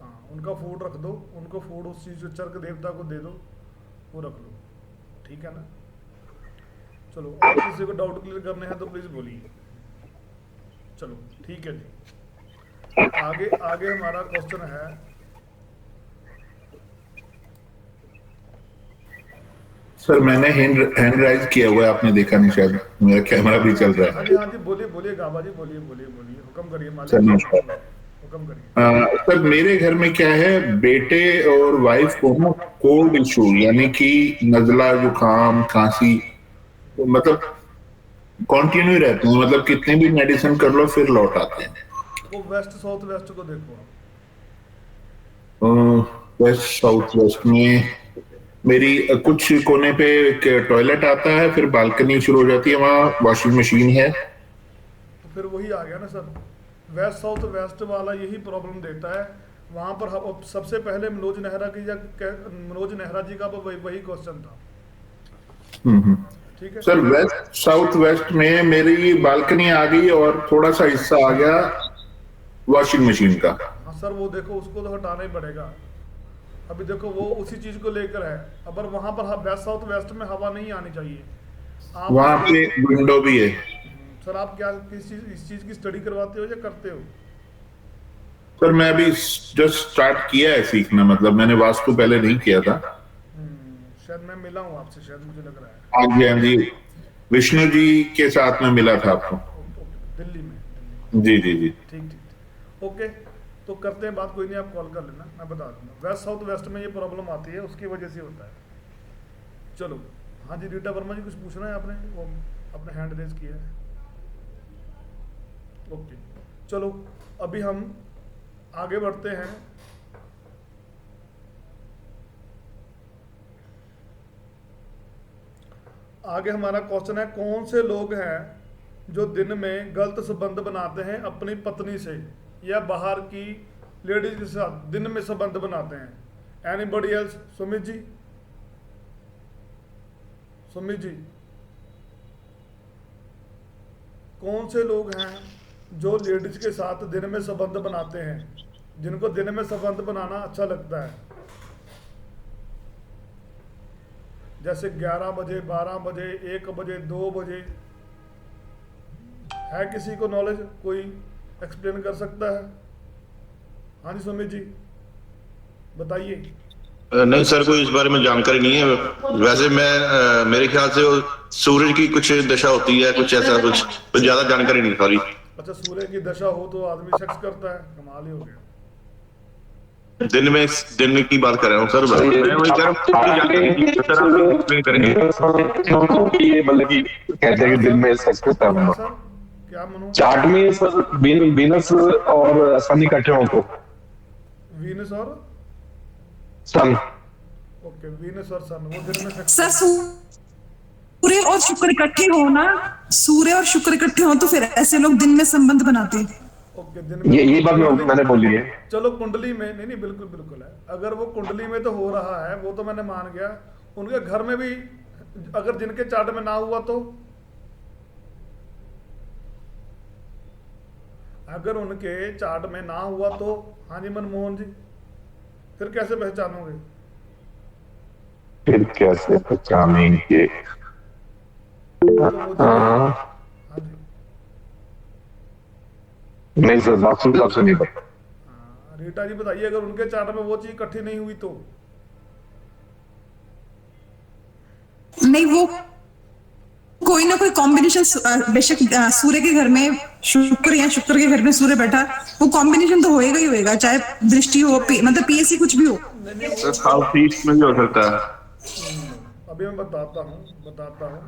हाँ, उनका फूड रख दो, उनको फूड उस चीज़ चर्क देवता को दे दो, वो रख लो, ठीक है ना। चलो, और किसी को डाउट क्लियर करने हैं तो प्लीज़ बोलिए। चलो ठीक है जी, आगे आगे हमारा क्वेश्चन है। सर मैंने हैंड राइज किया हुआ है, आपने देखा नहीं शायद, मेरा कैमरा भी चल रहा है। हाँ जी हाँ जी, बोलिए बोलिए गाबा जी, बोलिए बोलिए बोलिए, हुक्म करिए मालिक। सर नमस्कार। हुक्म करिए। सर मेरे घर में क्या है, बेटे और वाइफ को ना कोल्ड इशू, यानी कि नजला जुकाम खांसी, तो मतलब कंटिन्यू रहते हैं, मतलब कितने भी मेडिसिन कर लो फिर लौट आते हैं। वो वेस्ट साउथ वेस्ट को देखो। वेस्ट साउथ वेस्ट में मेरी कुछ कोने पे एक टॉयलेट आता है, फिर बालकनी शुरू हो जाती है, वहाँ वॉशिंग मशीन है। तो फिर वही आ गया ना सर, वेस्ट साउथ वेस्ट वाला यही प्रॉब्लम देता है। वहाँ पर सबसे पहले मनोज नेहरा की मनोज नेहरा जी का वही क्वेश्चन था। ठीक है सर, वेस्ट साउथ वेस्ट में मेरी बालकनी आ गई और थोड़ा सा हिस्सा आ गया वॉशिंग मशीन का। हाँ सर, वो देखो उसको तो हटाना ही पड़ेगा। अभी देखो वो उसी चीज को लेकर है। अगर वहां पर वेस्ट साउथ वेस्ट में हवा नहीं आनी चाहिए, आप वहां पे विंडो भी है। सर आप क्या इस चीज की स्टडी करवाते हो या करते हो? सर मैं अभी जस्ट स्टार्ट किया है सीखना, मतलब मैंने वास्तु पहले नहीं किया था। शायद मैं मिला हूँ आपसे, शायद मुझे लग रहा है। हाँ जी हाँ जी, विष्णु जी के साथ में मिला था आपको। दिल्ली में। जी जी जी, ठीक ठीक, ओके। तो करते हैं बात, कोई नहीं, आप कॉल कर लेना, मैं बता दूंगा। वेस्ट साउथ वेस्ट में ये प्रॉब्लम आती है, उसकी वजह से होता है। चलो, हाँ जी रीटा वर्मा जी, कुछ पूछना है आपने? वो अपने हैंड रेज किया है। ओके, चलो अभी हम आगे बढ़ते हैं। आगे हमारा क्वेश्चन है, कौन से लोग हैं जो दिन में गलत संबंध बनाते हैं अपनी पत्नी से या बाहर की लेडीज के साथ दिन में संबंध बनाते हैं? Anybody else? सुमित जी, सुमित जी, कौन से लोग हैं जो लेडीज के साथ दिन में संबंध बनाते हैं, जिनको दिन में संबंध बनाना अच्छा लगता है? जैसे 11 बजे, 12 बजे, 1 बजे, 2 बजे। है किसी को नॉलेज? कोई एक्सप्लेन कर सकता है? हाँ जी सुमित जी बताइए। नहीं सर, कोई इस बारे में जानकारी नहीं है। वैसे मैं मेरे ख्याल से वो सूरज की कुछ दशा होती है, कुछ ऐसा कुछ ज्यादा जानकारी नहीं सॉरी। अच्छा, सूर्य की दशा हो तो आदमी सेक्स करता है? कमाल ही हो गया। दिन की बात कर रहा हूँ सर। मैं वही कह रहा हूँ करेंगे ये मतलब कि कहते हैं कि दिन में सेक्स करता है। क्या मनो? चार्ट में सर वीनस और सन इकट्ठे हों तो वीनस और सन। ओके, वीनस और सन वो दिन में सेक्स। सर सूर्य और शुक्र इकट्ठे हो ना, सूर्य और शुक्र इकट्ठे हो तो फिर ऐसे लोग दिन में संबंध बनाते हैं। ओके, दिन में ये बात मैंने बोली है। चलो कुंडली में नहीं बिल्कुल बिल्कुल है। अगर वो कुंडली में तो हो रहा है वो तो मैंने मान गया। उनके घर में भी अगर जिनके चार्ट में ना हुआ तो, अगर उनके चार्ट में ना हुआ तो, हाँ जी मनमोहन जी, फिर कैसे पहचानोगे? फिर कैसे पहचानेंगे? नहीं सर, वास्तु हिसाब से नहीं पता। रीटा जी बताइए, अगर उनके चार्ट में वो चीज इकट्ठी नहीं हुई तो? नहीं, वो कोई ना कोई कॉम्बिनेशन, बेशक सूर्य के घर में शुक्र या शुक्र के घर में सूर्य बैठा, वो कॉम्बिनेशन तो होएगा ही होएगा, चाहे दृष्टि हो, मतलब पीएससी कुछ भी हो। साउथ ईस्ट में भी हो सकता है। अभी मैं बताता हूँ।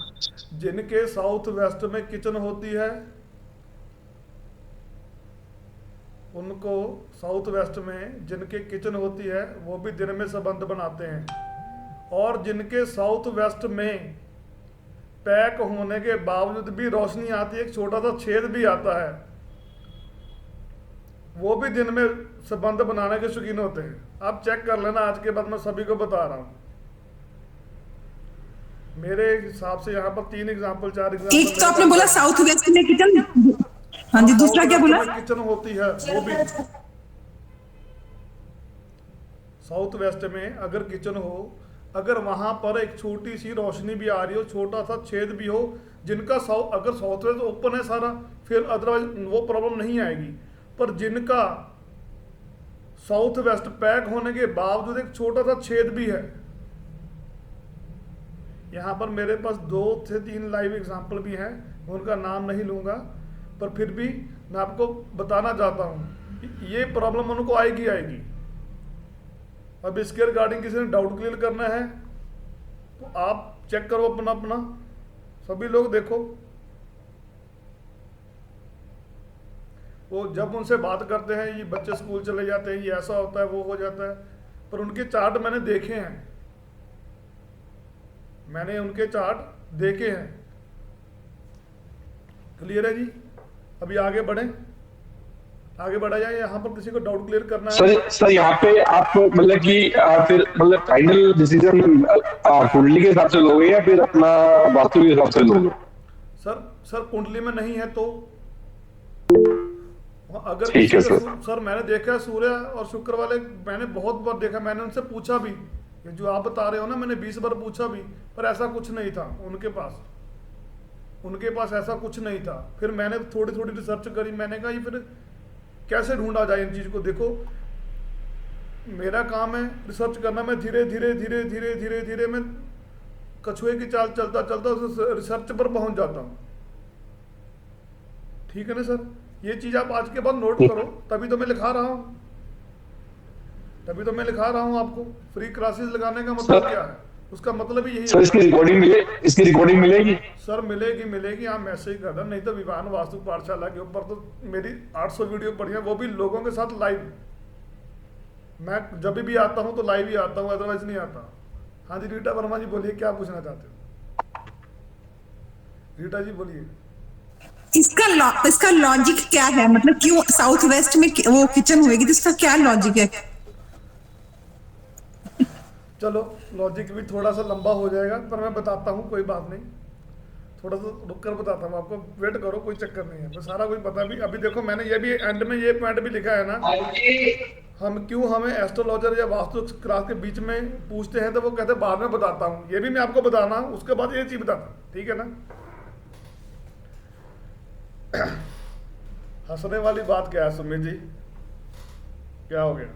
जिनके साउथ वेस्ट में किचन होती है उनको, साउथ वेस्ट में जिनके किचन होती है वो भी दिन में संबंध बनाते हैं। और जिनके साउथ वेस्ट में पैक होने के बावजूद भी रोशनी आती है, एक छोटा सा छेद भी आता है, वो भी दिन में संबंध बनाने के शौकीन होते हैं। आप चेक कर लेना, आज के बाद मैं सभी को बता रहा हूँ। मेरे हिसाब से यहाँ पर 3 एग्जाम्पल 4 एग्जाम्पल। एक तो आपने बोला साउथ वेस्ट में किचन, हाँ जी, दूसरा क्या बोला? किचन होती है वो भी साउथ वेस्ट में अगर किचन हो, अगर वहां पर एक छोटी सी रोशनी भी आ रही हो, छोटा सा छेद भी हो, जिनका अगर साउथ वेस्ट ओपन है सारा, फिर अदरवाइज वो प्रॉब्लम नहीं आएगी। पर जिनका साउथ वेस्ट पैक होने के बावजूद एक छोटा सा छेद भी है, यहाँ पर मेरे पास 2 से 3 लाइव एग्जाम्पल भी हैं, उनका नाम नहीं लूंगा, पर फिर भी मैं आपको बताना चाहता हूँ ये प्रॉब्लम उनको आएगी। अब इसके रिगार्डिंग किसी ने डाउट क्लियर करना है तो आप चेक करो अपना सभी लोग देखो। वो जब उनसे बात करते हैं, ये बच्चे स्कूल चले जाते हैं, ये ऐसा होता है, वो हो जाता है, पर उनके चार्ट मैंने देखे हैं, मैंने उनके चार्ट देखे हैं। क्लियर है जी? अभी आगे बढ़े, आगे बढ़ा जाए। यहाँ पर किसी को डाउट क्लियर करना है? सर यहाँ पे आप मतलब कि फिर मतलब फाइनल डिसीजन कुंडली के हिसाब से लोगे या फिर अपना वास्तु के हिसाब से लोगे? सर कुंडली में नहीं है तो अगर ठीक है सर मैंने देखा है सूर्य और शुक्र वाले, मैंने बहुत बार देखा, मैंने उनसे पूछा भी, ये जो आप बता रहे हो ना, मैंने 20 बार पूछा भी, पर ऐसा कुछ नहीं था उनके पास ऐसा कुछ नहीं था। फिर मैंने थोड़ी थोड़ी रिसर्च करी, मैंने कहा ये फिर कैसे ढूंढा जाए इन चीज को। देखो मेरा काम है रिसर्च करना, मैं धीरे धीरे मैं कछुए की चाल चलता रिसर्च पर पहुंच जाता हूं। ठीक है ना सर? ये चीज आप आज के बाद नोट करो, तभी तो मैं लिखा रहा हूं आपको। फ्री क्लासेस लगाने का मतलब क्या है? उसका मतलब ही यही है। इसकी रिकॉर्डिंग मिलेगी? सर मिलेगी। आप मैसेज कर दें, नहीं तो विवान वास्तु पाठशाला के ऊपर तो मेरी 800 वीडियो पड़ी है, वो भी लोगों के साथ लाइव। मैं जब भी आता हूं तो लाइव ही आता हूं, अदरवाइज नहीं आता। हाँ जी रीटा वर्मा जी बोलिए, क्या पूछना चाहते हो? रीटा जी बोलिए। इसका लॉजिक क्या है, मतलब क्यों साउथ वेस्ट में वो किचन होएगी, तो इसका क्या लॉजिक है? चलो लॉजिक भी थोड़ा सा लंबा हो जाएगा, पर मैं बताता हूँ, कोई बात नहीं, थोड़ा सा रुक कर बताता हूँ आपको, वेट करो, कोई चक्कर नहीं है, मैं सारा कुछ पता भी। अभी देखो मैंने ये भी एंड में ये पॉइंट भी लिखा है ना, हमें एस्ट्रोलॉजर या वास्तु क्लास के बीच में पूछते हैं तो वो कहते हैं बाद में बताता हूँ, ये भी मैं आपको बताना, उसके बाद ये चीज बताता हूँ, ठीक है ना। हंसने वाली बात क्या है सुमित जी, क्या हो गया?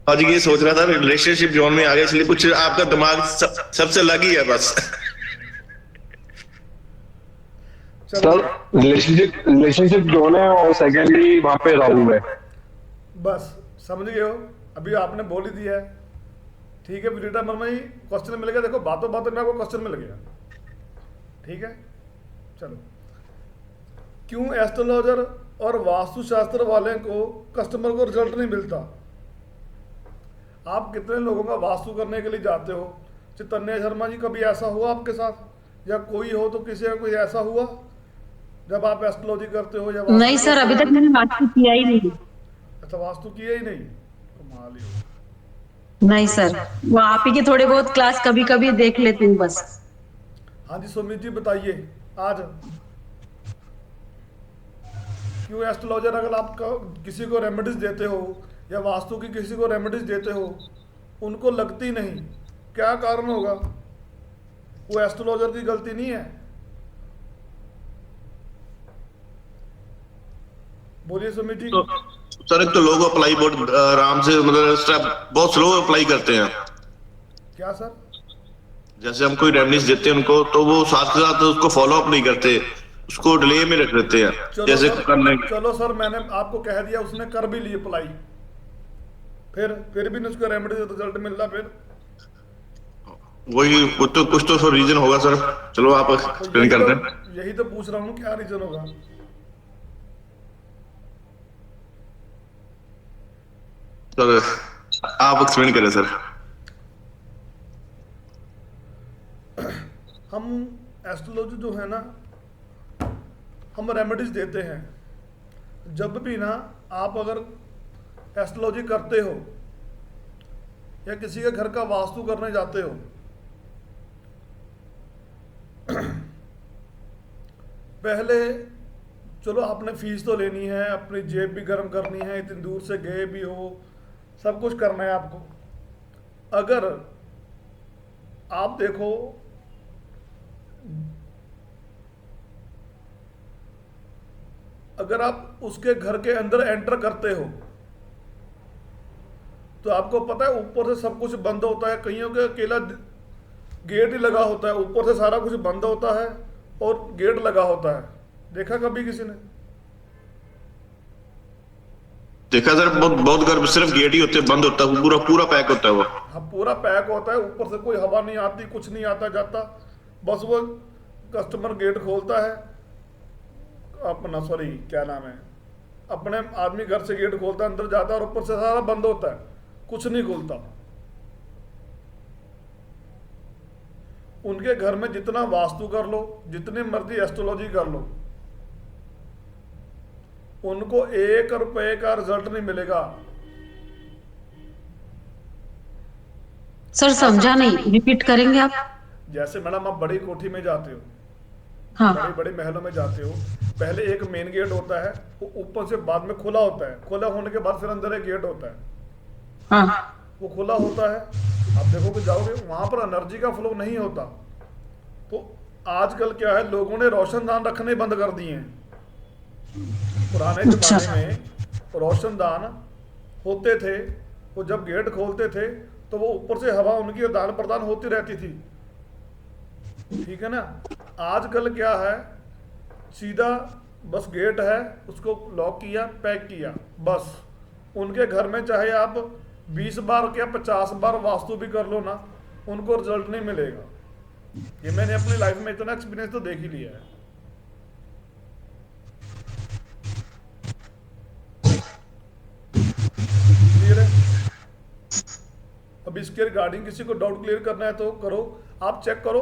आज ये सोच रहा था रिलेशनशिप जोन में आ गया, इसलिए कुछ आपका दिमाग सबसे अलग ही है बस। सर रिलेशनशिप जोन है और सेकेंडली वहां पे राहु है। बस समझ गए हो, अभी आपने बोल ही दिया है, ठीक है। रीटा वर्मा जी क्वेश्चन मिल गया, देखो बातों बातों में आपको क्वेश्चन मिल गया, ठीक है। चलो, क्यों एस्ट्रोलॉजर और वास्तुशास्त्र वाले को कस्टमर को रिजल्ट नहीं मिलता? आप कितने लोगों का वास्तु करने के लिए जाते हो? चैतन्य शर्मा जी, कभी ऐसा हुआ आपके साथ, या कोई हो तो किसी का कोई ऐसा हुआ जब आप एस्ट्रोलॉजी करते हो या नहीं सर, अभी तक मैंने वास्तु किया ही नहीं। अच्छा, वास्तु किया ही नहीं, कमाल ही हो। नहीं सर, वो आप ही के थोड़े बहुत क्लास कभी कभी देख लेती हूँ बस। हाँ जी सुमित जी बताइए, आज क्यों एस्ट्रोलॉजर अगर आप किसी को रेमेडीज देते हो या वास्तु की किसी को रेमेडीज देते हो, उनको लगती नहीं, क्या कारण होगा? वो एस्ट्रोलॉजर की गलती नहीं है? बोलिए सुमित जी। सर एक तो लोग अप्लाई बहुत आराम से, मतलब स्टेप बहुत स्लो अप्लाई करते हैं। क्या सर? जैसे हम कोई रेमेडीज देते हैं उनको, तो वो साथ के साथ उसको फॉलो अप नहीं करते, उसको डिले में रख देते हैं। जैसे करने, चलो सर मैंने आपको कह दिया, उसने कर भी ली अप्लाई, फिर भी नहीं उसको रेमेडी रिजल्ट मिल रहा, फिर वही कुछ तो रीजन होगा सर। चलो आप एक्सप्लेन कर दें। यही तो पूछ रहा हूँ, क्या रीजन होगा? सर आप एक्सप्लेन करें सर। हम एस्ट्रोलॉजी जो है ना, हम रेमेडीज देते हैं। जब भी ना आप अगर एस्ट्रोलॉजी करते हो या किसी के घर का वास्तु करने जाते हो, पहले चलो आपने फीस तो लेनी है, अपनी जेब भी गर्म करनी है, इतनी दूर से गए भी हो, सब कुछ करना है आपको। अगर आप देखो अगर आप उसके घर के अंदर एंटर करते हो तो आपको पता है ऊपर से सब कुछ बंद होता है, कईयों के अकेला गेट ही लगा होता है, ऊपर से सारा कुछ बंद होता है और गेट लगा होता है। देखा कभी किसी ने? देखा सर, बहुत घर सिर्फ गेट ही होते हैं, बंद होता है, पूरा पैक होता है वो। हाँ पूरा पैक होता है, ऊपर से कोई हवा नहीं आती, कुछ नहीं आता जाता, बस वो कस्टमर गेट खोलता है अपना, सॉरी क्या नाम है, अपने आदमी घर से गेट खोलता है, अंदर जाता है और ऊपर से सारा बंद होता है, कुछ नहीं खुलता। उनके घर में जितना वास्तु कर लो, जितनी मर्जी एस्ट्रोलॉजी कर लो, उनको 1 रुपए का रिजल्ट नहीं मिलेगा। सर समझा नहीं, रिपीट करेंगे आप? जैसे मैडम आप बड़ी कोठी में जाते हो, हाँ। बड़े बड़े महलों में जाते हो, पहले एक मेन गेट होता है, वो ऊपर से बाद में खुला होता है, खुला होने के बाद फिर अंदर एक गेट होता है, हाँ। वो खुला होता है। आप देखोगे जाओगे वहां पर एनर्जी का फ्लो नहीं होता। तो आजकल क्या है, लोगों ने रोशनदान रखने बंद कर दिए हैं। पुराने जमाने में रोशनदान होते थे, वो जब गेट खोलते थे तो वो ऊपर से हवा उनकी आदान प्रदान होती रहती थी, ठीक है ना। आजकल क्या है, सीधा बस गेट है, उसको लॉक किया, पैक किया, बस। उनके घर में चाहे आप 20 बार या 50 बार वास्तु भी कर लो ना, उनको रिजल्ट नहीं मिलेगा। ये मैंने अपनी लाइफ में इतना एक्सपीरियंस तो देख ही लिया है। क्लियर है? अब इसके रिगार्डिंग किसी को डाउट क्लियर करना है तो करो, आप चेक करो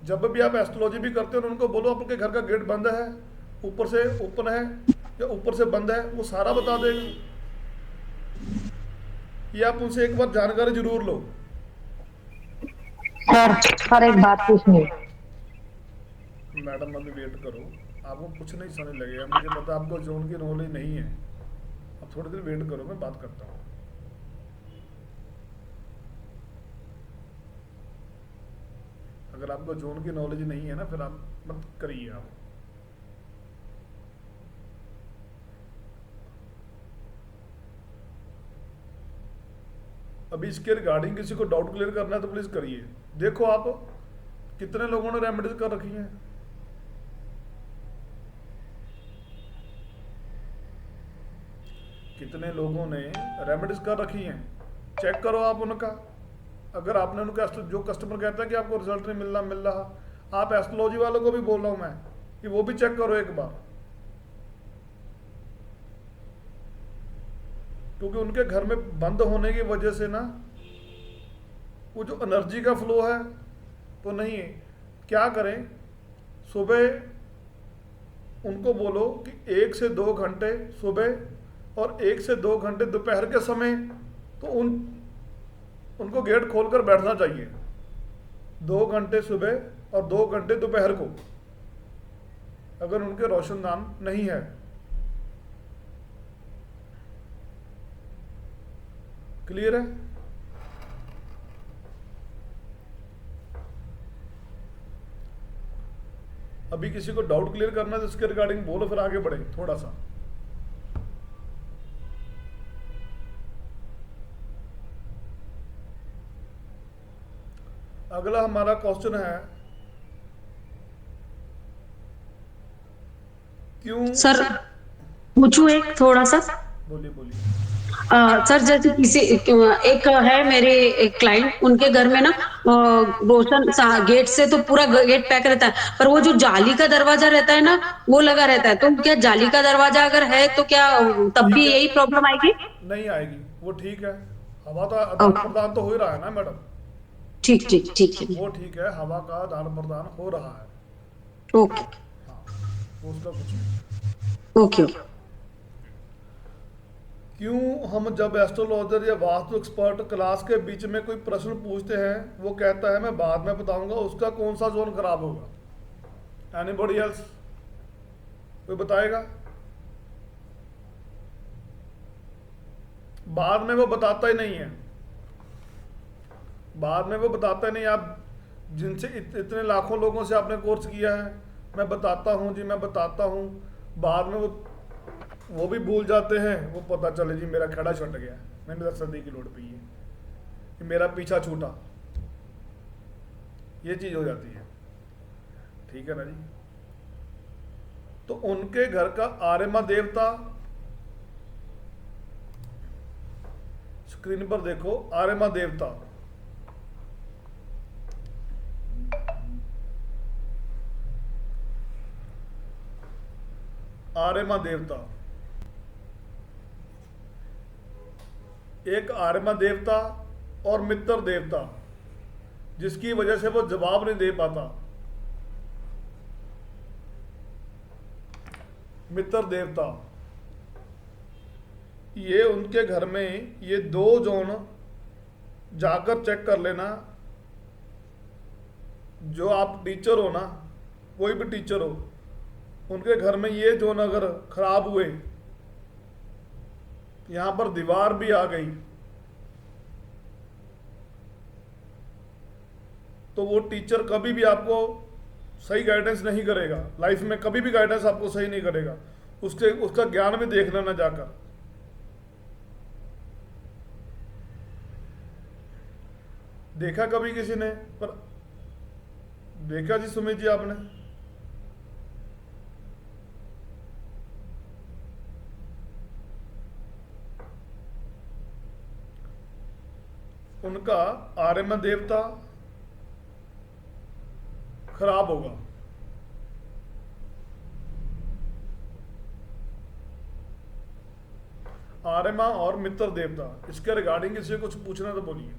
जब भी आप एस्ट्रोलॉजी भी करते हो उनको बोलो आपके घर का गेट बंद है, ऊपर से ओपन है या ऊपर से बंद है, वो सारा बता देगा। ये आप उनसे एक बार जानकारी जरूर लो। सर एक बात पूछनी। मैडम अभी वेट करो, आपको कुछ नहीं समझ लगेगा, मुझे पता आपको जोन की नॉलेज नहीं है। अब थोड़ी देर वेट करो, मैं बात करता हूँ। अगर आपको जोन की नॉलेज नहीं है ना, फिर आप मत करिए। आप अभी इसके रिगार्डिंग किसी को डाउट क्लियर करना है तो प्लीज करिए। देखो आप कितने लोगों ने रेमेडीज कर रखी हैं? कितने लोगों ने रेमेडीज कर रखी हैं? चेक करो आप उनका। अगर आपने उनका जो कस्टमर कहता है कि आपको रिजल्ट नहीं मिल रहा, आप एस्ट्रोलॉजी वालों को भी बोल रहा हूं मैं कि वो भी चेक करो एक बार, क्योंकि उनके घर में बंद होने की वजह से ना वो जो एनर्जी का फ्लो है तो नहीं है। क्या करें, सुबह उनको बोलो कि 1 से 2 घंटे सुबह और 1 से 2 घंटे दोपहर के समय तो उनको गेट खोलकर बैठना चाहिए। 2 घंटे सुबह और 2 घंटे दोपहर को, अगर उनके रोशनदान नहीं है। क्लियर है? अभी किसी को डाउट क्लियर करना है तो इसके रिगार्डिंग बोलो, फिर आगे बढ़े थोड़ा सा। अगला हमारा क्वेश्चन है, क्यों सर पूछूं एक थोड़ा सा? बोलिए बोलिए। सर जैसे किसी एक है मेरे एक क्लाइंट, उनके घर में ना रोशन गेट से तो पूरा गेट पैक रहता है, पर वो जो जाली का दरवाजा रहता है ना वो लगा रहता है। तो क्या जाली का दरवाजा अगर है तो क्या तब भी यही प्रॉब्लम आएगी? नहीं आएगी, वो ठीक है। हवा तो आदान प्रदान तो हो ही रहा है ना मैडम। ठीक ठीक ठीक है, वो ठीक है, हवा का आदान प्रदान हो रहा है। ओके हाँ, उसका कुछ नहीं। ओके। क्यों हम जब एस्ट्रोलॉजर या वास्तु एक्सपर्ट क्लास के बीच में कोई प्रश्न पूछते हैं, वो कहता है मैं बाद में बताऊंगा, उसका कौन सा जोन खराब होगा? Anybody else? कोई बताएगा? बाद में वो बताता ही नहीं है, बाद में वो बताता ही नहीं। आप जिनसे इतने लाखों लोगों से आपने कोर्स किया है, मैं बताता हूँ जी, मैं बताता हूँ, बाद में वो भी भूल जाते हैं। वो पता चले जी मेरा खड़ा छूट गया, मैंने 10 सदी की लोड पी है, कि मेरा पीछा छूटा, ये चीज हो जाती है। ठीक है ना जी? तो उनके घर का आर्यमा देवता, स्क्रीन पर देखो, आर्यमा देवता, आर्यमा देवता, एक आर्यमा देवता और मित्र देवता, जिसकी वजह से वो जवाब नहीं दे पाता। मित्र देवता, ये उनके घर में ये 2 जोन जाकर चेक कर लेना। जो आप टीचर हो ना, कोई भी टीचर हो, उनके घर में ये जोन अगर खराब हुए, यहां पर दीवार भी आ गई, तो वो टीचर कभी भी आपको सही गाइडेंस नहीं करेगा। लाइफ में कभी भी गाइडेंस आपको सही नहीं करेगा। उसका ज्ञान भी देख लेना जाकर। देखा कभी किसी ने? पर देखा जी सुमित जी आपने? उनका आर्यमा देवता खराब होगा। आर्यमा और मित्र देवता, इसके रिगार्डिंग किसी कुछ पूछना तो बोलिए।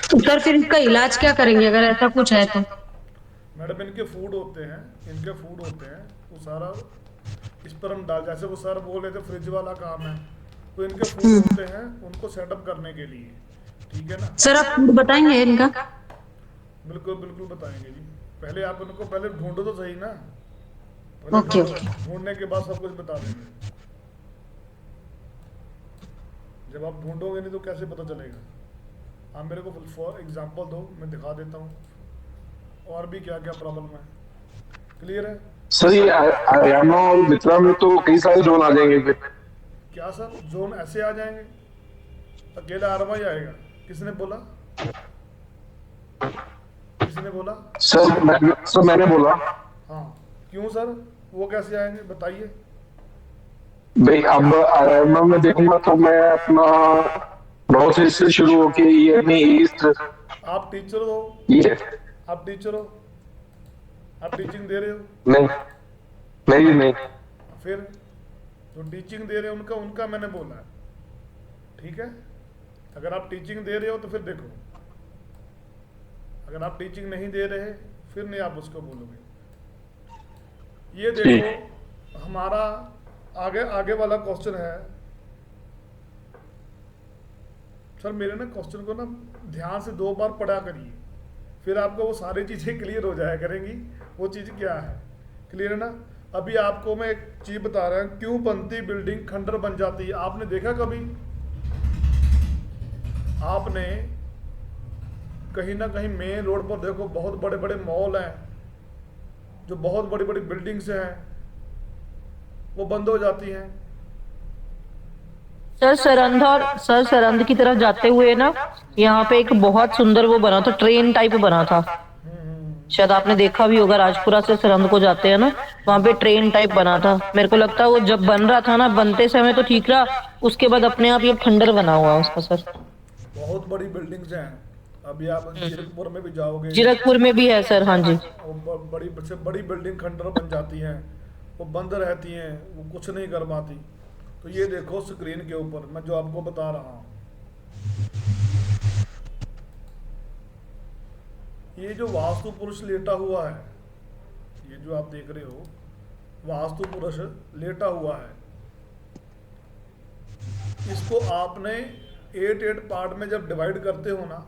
तो सर फिर इसका इलाज क्या करेंगे अगर ऐसा कुछ है तो? मैडम इनके फूड होते हैं, वो सारा इस पर हम डाल, जैसे वो सर बोल रहे थे फ्रिज वाला काम है, तो इनके फूड होते हैं उनको सेटअप करने के लिए, ठीक है ना। सर आप फूड बताएंगे इनका? बिल्कुल बिल्कुल बताएंगे जी। पहले आप उनको पहले ढूंढो तो सही ना, ओके ढूंढने के बाद सब कुछ बता देंगे। जब आप ढूंढोगे नहीं तो कैसे पता चलेगा? आप मेरे को फॉर एग्जांपल दो, मैं दिखा देता हूँ और भी क्या क्या प्रॉब्लम है। क्लियर है सर? ये हरियाणा और मिथिला में तो कई सारे जोन आ जाएंगे फिर। क्या सर? जोन ऐसे आ जाएंगे? अकेला आरमा ही आएगा? किसने बोला? सर मैंने बोला। हाँ क्यों सर, वो कैसे आएंगे बताइए? भाई अब हरियाणा में देखूंगा तो मैं अपना नॉर्थ ईस्ट से शुरू होके यानी ईस्ट। आप टीचर हो? ये आप टीचर हो? आप टीचिंग दे रहे हो? नहीं। फिर जो टीचिंग दे रहे हो उनका मैंने बोला है, ठीक है। अगर आप टीचिंग दे रहे हो तो फिर देखो, अगर आप टीचिंग नहीं दे रहे फिर नहीं आप उसको बोलोगे। ये देखो हमारा आगे वाला क्वेश्चन है। सर मेरे ना क्वेश्चन को ना ध्यान से 2 बार पढ़ा करिए, फिर आपको वो सारी चीज़ें क्लियर हो जाया करेंगी। वो चीज़ क्या है, क्लियर है ना। अभी आपको मैं एक चीज़ बता रहा हूँ, क्यों बनती बिल्डिंग खंडर बन जाती है। आपने देखा कभी? आपने कहीं ना कहीं मेन रोड पर देखो बहुत बड़े बड़े मॉल हैं, जो बहुत बड़ी बड़ी बिल्डिंग्स हैं, वो बंद हो जाती हैं। सर सरंद की तरफ जाते हुए ना यहाँ पे एक बहुत सुंदर वो बना था, ट्रेन टाइप बना था, शायद आपने देखा भी होगा। राजपुरा से सरंद को जाते हैं ना, वहाँ पे ट्रेन टाइप बना था। मेरे को लगता है वो जब बन रहा था ना, बनते समय तो ठीक रहा, उसके बाद अपने आप ये खंडर बना हुआ है उसका। सर बहुत बड़ी बिल्डिंग्स हैं। अभी आप जीरकपुर में भी जाओगे, जीरकपुर में भी है सर। हाँ जी, बड़ी से बड़ी बिल्डिंग खंडर बन जाती हैं, वो बंद रहती हैं, वो कुछ नहीं कर पाती। तो ये देखो स्क्रीन के ऊपर मैं जो आपको बता रहा हूँ, ये जो वास्तु पुरुष लेटा हुआ है, ये जो आप देख रहे हो वास्तु पुरुष लेटा हुआ है, इसको आपने 8 पार्ट में जब डिवाइड करते हो ना,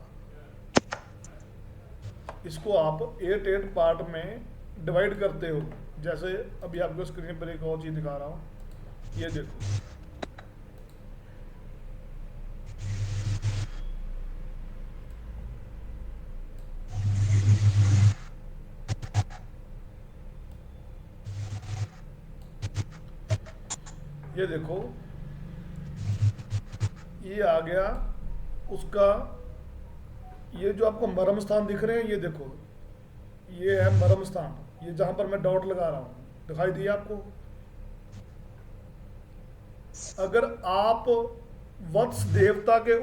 इसको आप 8 पार्ट में डिवाइड करते हो। जैसे अभी आपको स्क्रीन पर एक और चीज दिखा रहा हूं, ये देखो, ये देखो, ये आ गया उसका, ये जो आपको मर्म स्थान दिख रहे हैं, ये देखो ये है मर्म स्थान, ये जहां पर मैं डॉट लगा रहा हूं, दिखाई दिया आपको? अगर आप वत्स देवता के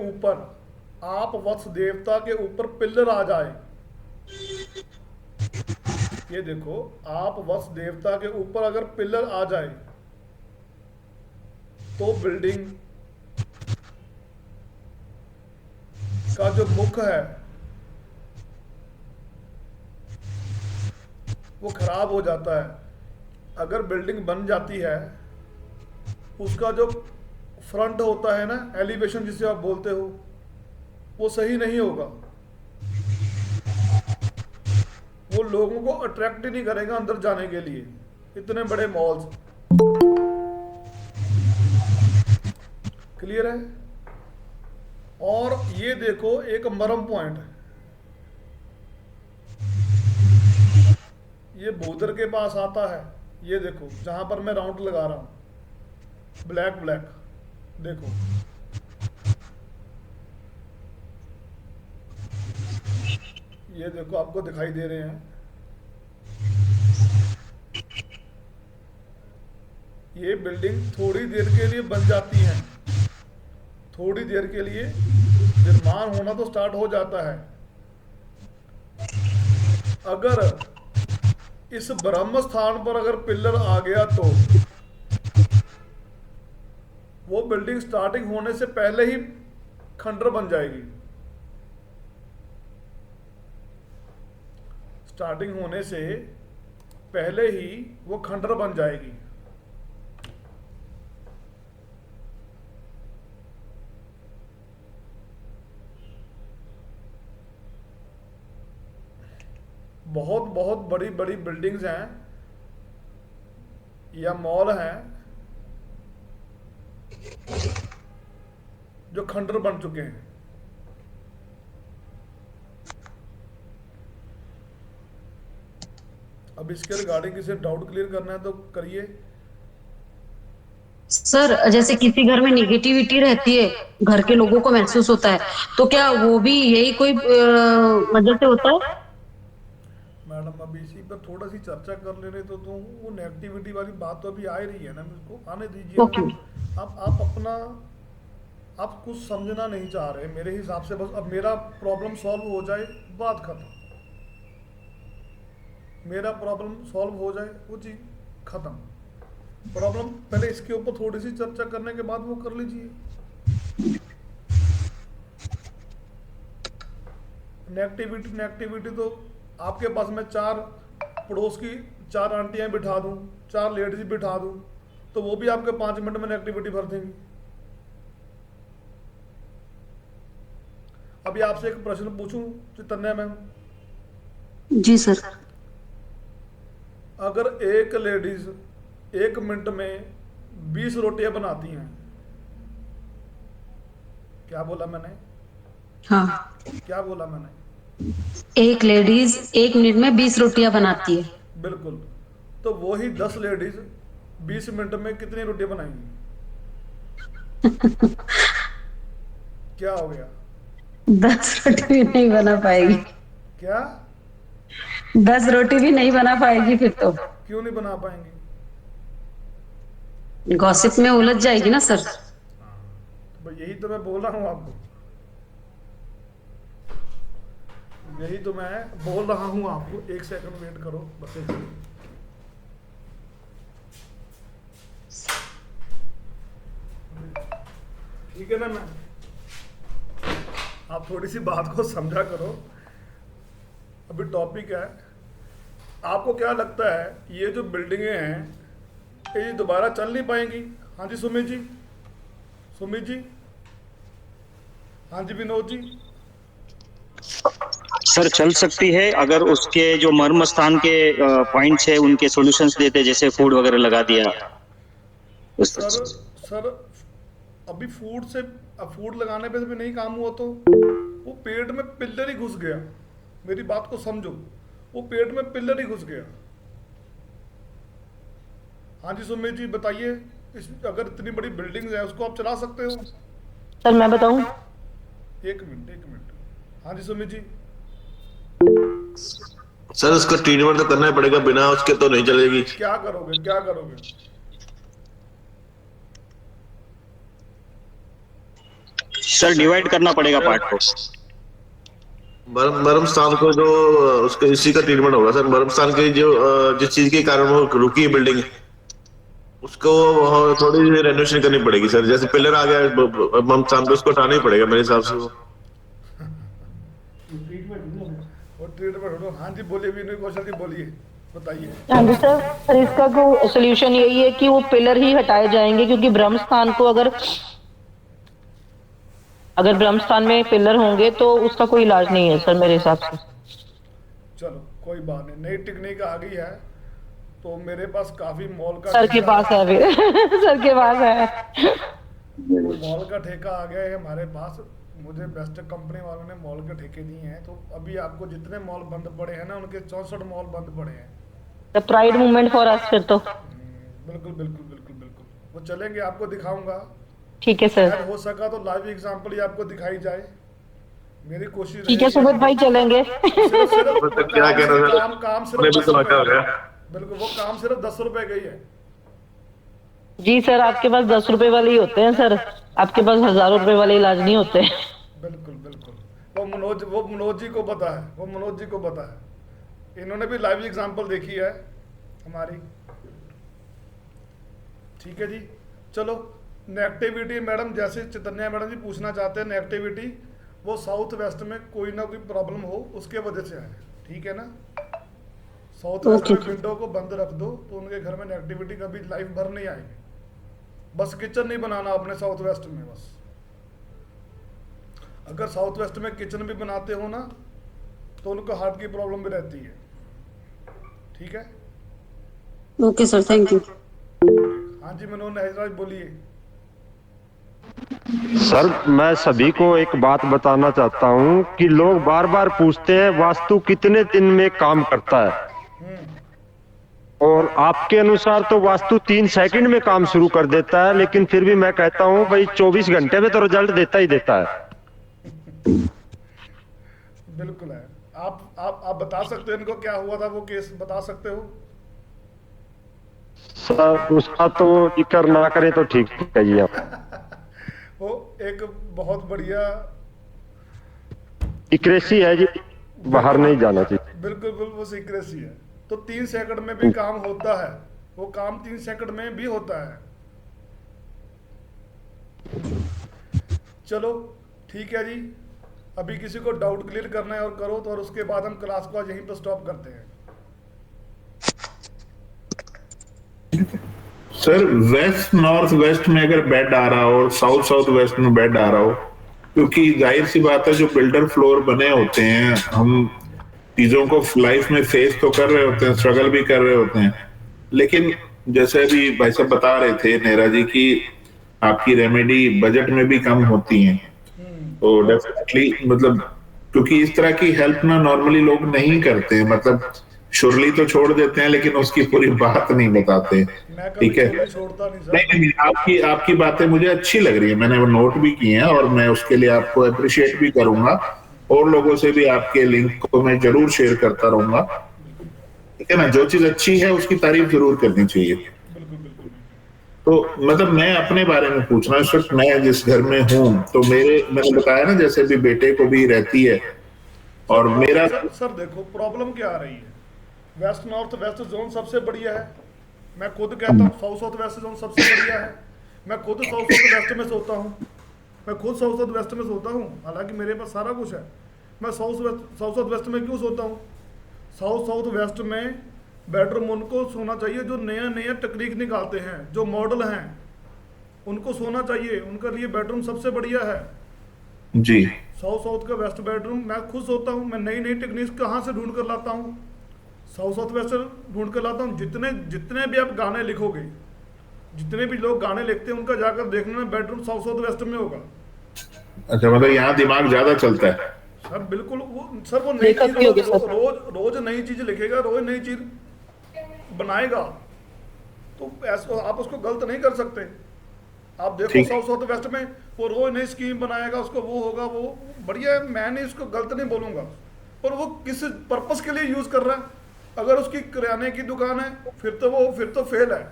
ऊपर पिलर आ जाए, ये देखो आप वत्स देवता के ऊपर अगर पिलर आ जाए तो बिल्डिंग का जो मुख है वो खराब हो जाता है। अगर बिल्डिंग बन जाती है, उसका जो फ्रंट होता है ना, एलिवेशन जिसे आप बोलते हो, वो सही नहीं होगा, वो लोगों को अट्रैक्ट ही नहीं करेगा अंदर जाने के लिए। इतने बड़े मॉल्स, क्लियर है? और ये देखो एक मरम पॉइंट है, ये बोदर के पास आता है, ये देखो जहां पर मैं राउंड लगा रहा हूं, ब्लैक देखो, ये देखो आपको दिखाई दे रहे हैं, ये बिल्डिंग थोड़ी देर के लिए बन जाती है, थोड़ी देर के लिए निर्माण होना तो स्टार्ट हो जाता है। अगर इस ब्रह्म स्थान पर अगर पिलर आ गया तो वो बिल्डिंग स्टार्टिंग होने से पहले ही खंडर बन जाएगी। स्टार्टिंग होने से पहले ही वो खंडर बन जाएगी। बहुत बहुत बड़ी बड़ी बिल्डिंग्स हैं या मॉल हैं जो खंडर बन चुके हैं। अब इसके रिगार्डिंग किसी डाउट क्लियर करना है तो करिए। सर जैसे किसी घर में निगेटिविटी रहती है, घर के लोगों को महसूस होता है, तो क्या वो भी यही कोई वजह से होता है? मैडम अभी इसी पर थोड़ा सी चर्चा कर ले रहे तो वो नेगेटिविटी वाली बात तो अभी आ ही रही है ना, मुझको आने दीजिए। ओके। आप अपना आप कुछ समझना नहीं चाह रहे मेरे हिसाब से। बस अब मेरा प्रॉब्लम सॉल्व हो जाए, बात खत्म। मेरा प्रॉब्लम सॉल्व हो जाए, वो चीज खत्म। प्रॉब्लम पहले इसके ऊपर थोड़ी सी चर्चा करने के बाद वो कर लीजिए। नेगेटिविटी तो आपके पास मैं 4 पड़ोस की 4 आंटियां बिठा दूं, 4 लेडीज बिठा दूं, तो वो भी आपके 5 मिनट में नेगेटिविटी भर देंगी। अभी आपसे एक प्रश्न पूछूं चैतन्या मैम? जी सर। अगर एक लेडीज 1 मिनट में 20 रोटियां बनाती हैं, क्या बोला मैंने? हाँ, क्या बोला मैंने? एक लेडीज 1 मिनट में 20 रोटियां बनाती है। बिल्कुल। तो वही 10 लेडीज 20 मिनट में कितनी रोटियां बनाएंगी? क्या हो गया? 10 रोटी भी नहीं बना पाएगी। क्या? 10 रोटी भी नहीं बना पाएगी फिर तो। क्यों नहीं बना पाएंगी? गॉसिप में उलझ जाएगी ना सर। तो यही तो मैं बोल रहा हूँ आपको, यही तो मैं बोल रहा हूँ आपको। 1 सेकंड वेट करो बस। ठीक है ना मैम? आप थोड़ी सी बात को समझा करो। अभी टॉपिक है, आपको क्या लगता है ये जो बिल्डिंगें हैं ये दोबारा चल नहीं पाएंगी? हाँ जी सुमित जी, सुमित जी। हाँ जी विनोद जी। सर चल सकती है अगर उसके जो मर्म स्थान के पॉइंट्स है उनके सॉल्यूशंस देते, जैसे फूड वगैरह लगा दिया। सर अभी फूड लगाने पे भी नहीं काम हुआ तो वो पेट में पिल्लर ही घुस गया। मेरी बात को समझो, वो पेट में पिल्लर ही घुस गया। हाँ जी सुमित जी बताइए, अगर इतनी बड़ी बिल्डिंग है उसको आप चला सकते हो? सर मैं बताऊं? एक मिनट। हाँ जी सुमित जी। सर उसका ट्रीटमेंट तो करना ही पड़ेगा, बिना उसके तो नहीं चलेगी। क्या करोगे? सर डिवाइड करना पड़ेगा पार्ट को। मर्म स्थान को जो उसके इसी का ट्रीटमेंट होगा सर। मर्म स्थान के जो जिस चीज के कारण वो रुकी है बिल्डिंग, उसको थोड़ी सी रेनोवेशन करनी पड़ेगी सर। जैसे पिलर आ गया मर्म स्थान पे, उसको हटाना ही पड़ेगा मेरे हिसाब से। वो ट्रीटमेंट। हाँ जी बोलिए विनोद कौशल जी, बोलिए बताइए। हाँ जी सर, इसका तो सोल्यूशन यही है कि वो पिलर ही हटाए जाएंगे, क्योंकि ब्रह्म स्थान को अगर ब्रह्म स्थान में पिलर होंगे तो उसका कोई इलाज नहीं है सर मेरे हिसाब से। चलो कोई बात नहीं, नई टेक्निक आ गई है तो मेरे पास काफी मॉल का सर के पास है सर के पास है। मॉल का ठेका आ गया है हमारे पास। मुझे बेस्ट कंपनी वालों ने मॉल के ठेके दिए हैं, तो अभी आपको जितने मॉल बंद पड़े हैं ना, उनके 64 मॉल बंद पड़े हैं। The pride movement for us फिर तो। बिल्कुल। वो चलेंगे, आपको दिखाऊंगा। ठीक है सर। हो सका तो लाइव एग्जांपल ही आपको दिखाई जाए, मेरी कोशिश। ठीक है सुमित भाई, चलेंगे। क्या कह रहे हो? काम सिर्फ बिल्कुल, वो काम सिर्फ 10 रुपए का ही है। जी सर, आपके पास 10 रुपए वाले ही होते हैं सर, आपके पास 1000 रुपए वाले इलाज नहीं होते। बिल्कुल। वो मनोज जी को पता है। इन्होंने भी लाइव एग्जांपल देखी है हमारी। ठीक है जी, चलो। नेगेटिविटी मैडम, जैसे चैतन्या मैडम जी पूछना चाहते हैं, नेगेटिविटी वो साउथ वेस्ट में कोई ना कोई प्रॉब्लम हो उसके वजह से है। ठीक है ना? साउथ वेस्ट में विंडो को बंद रख दो तो उनके घर में नेगेटिविटी कभी लाइफ भर नहीं आएगी। बस किचन नहीं बनाना अपने साउथ वेस्ट में। बस अगर साउथ वेस्ट में किचन भी बनाते हो ना तो उनको हार्ट की प्रॉब्लम भी रहती है। ठीक है, ओके सर, थैंक यू। हाँ जी मनोज हैदराबाद बोलिए। सर मैं सभी को एक बात बताना चाहता हूँ कि लोग बार बार पूछते हैं वास्तु कितने दिन में काम करता है, और आपके अनुसार तो वास्तु 3 सेकंड में काम शुरू कर देता है, लेकिन फिर भी मैं कहता हूँ भाई 24 घंटे में तो रिजल्ट देता ही देता है। बिल्कुल है। आप बता सकते हो इनको क्या हुआ था, वो केस बता सकते हो? सर उसका तो जिक्र ना करें तो ठीक है जी। आप वो एक बहुत बढ़िया सीक्रेसी है जी, बाहर नहीं जाना चाहिए। बिल्कुल वो सीक्रेसी है। तो 3 सेकंड में भी काम होता है, वो काम 3 सेकंड में भी होता है। चलो ठीक है जी, अभी किसी को डाउट क्लियर करना है और करो तो, और उसके बाद हम क्लास को आज यहीं पर स्टॉप करते हैं। सर वेस्ट नॉर्थ वेस्ट में अगर बेड आ रहा हो और साउथ साउथ वेस्ट में बेड आ रहा हो, क्योंकि जाहिर सी बात है जो बिल्डर फ्लोर बने होते हैं, हम चीजों को लाइफ में फेस तो कर रहे होते हैं, स्ट्रगल भी कर रहे होते हैं, लेकिन जैसे अभी भाई साहब बता रहे थे नेहरा जी की आपकी रेमेडी बजट में भी कम होती है, तो डेफिनेटली मतलब क्योंकि इस तरह की हेल्प ना नॉर्मली लोग नहीं करते हैं, मतलब शुरली तो छोड़ देते हैं लेकिन उसकी पूरी बात नहीं बताते। ठीक है, नहीं आपकी बातें मुझे अच्छी लग रही है, मैंने वो नोट भी किए हैं और मैं उसके लिए आपको अप्रिशिएट भी करूंगा, और लोगों से भी आपके लिंक को मैं जरूर शेयर करता रहूंगा। ठीक है ना, जो चीज अच्छी है उसकी तारीफ जरूर करनी चाहिए। तो मतलब मैं अपने बारे में पूछ रहा हूँ, इस वक्त मैं जिस घर में हूँ तो मैंने बताया ना जैसे भी बेटे को भी रहती है, और मेरा सर देखो प्रॉब्लम क्या आ रही है, वेस्ट नॉर्थ वेस्ट जोन सबसे बढ़िया है। मैं खुद कहता हूँ साउथ साउथ वेस्ट जोन सबसे बढ़िया है। मैं खुद साउथ साउथ वेस्ट में सोता हूँ, मैं खुद साउथ साउथ वेस्ट में सोता हूँ, हालांकि मेरे पास सारा कुछ है। मैं साउथ साउथ वेस्ट में क्यों सोता हूँ? साउथ साउथ वेस्ट में बेडरूम उनको सोना चाहिए जो नया टेक्निक निकालते हैं, जो मॉडल हैं, उनको सोना चाहिए, उनके लिए बेडरूम सबसे बढ़िया है जी। साउथ का वेस्ट बेडरूम मैं खुद सोता हूँ। मैं नई टेक्निक्स कहाँ से ढूंढ कर लाता हूँ? साउथ वेस्ट ढूंढ कर लाता हूँ। जितने भी आप गाने लिखोगे, जितने भी लोग गाने लिखते हैं उनका जाकर देखने में बेडरूम साउथ वेस्ट में होगा। अच्छा, मतलब यहाँ दिमाग ज्यादा चलता है सर? बिल्कुल वो नई चीज रोज नई चीज लिखेगा, रोज नई चीज बनाएगा, तो ऐसा आप उसको गलत नहीं कर सकते। आप देखो साउथ वेस्ट में वो रोज नई स्कीम बनाएगा, उसको वो होगा, वो बढ़िया है, मैं नहीं उसको गलत नहीं बोलूंगा, पर वो किस पर्पस के लिए यूज कर रहा है? अगर उसकी किराने की दुकान है फिर तो फेल है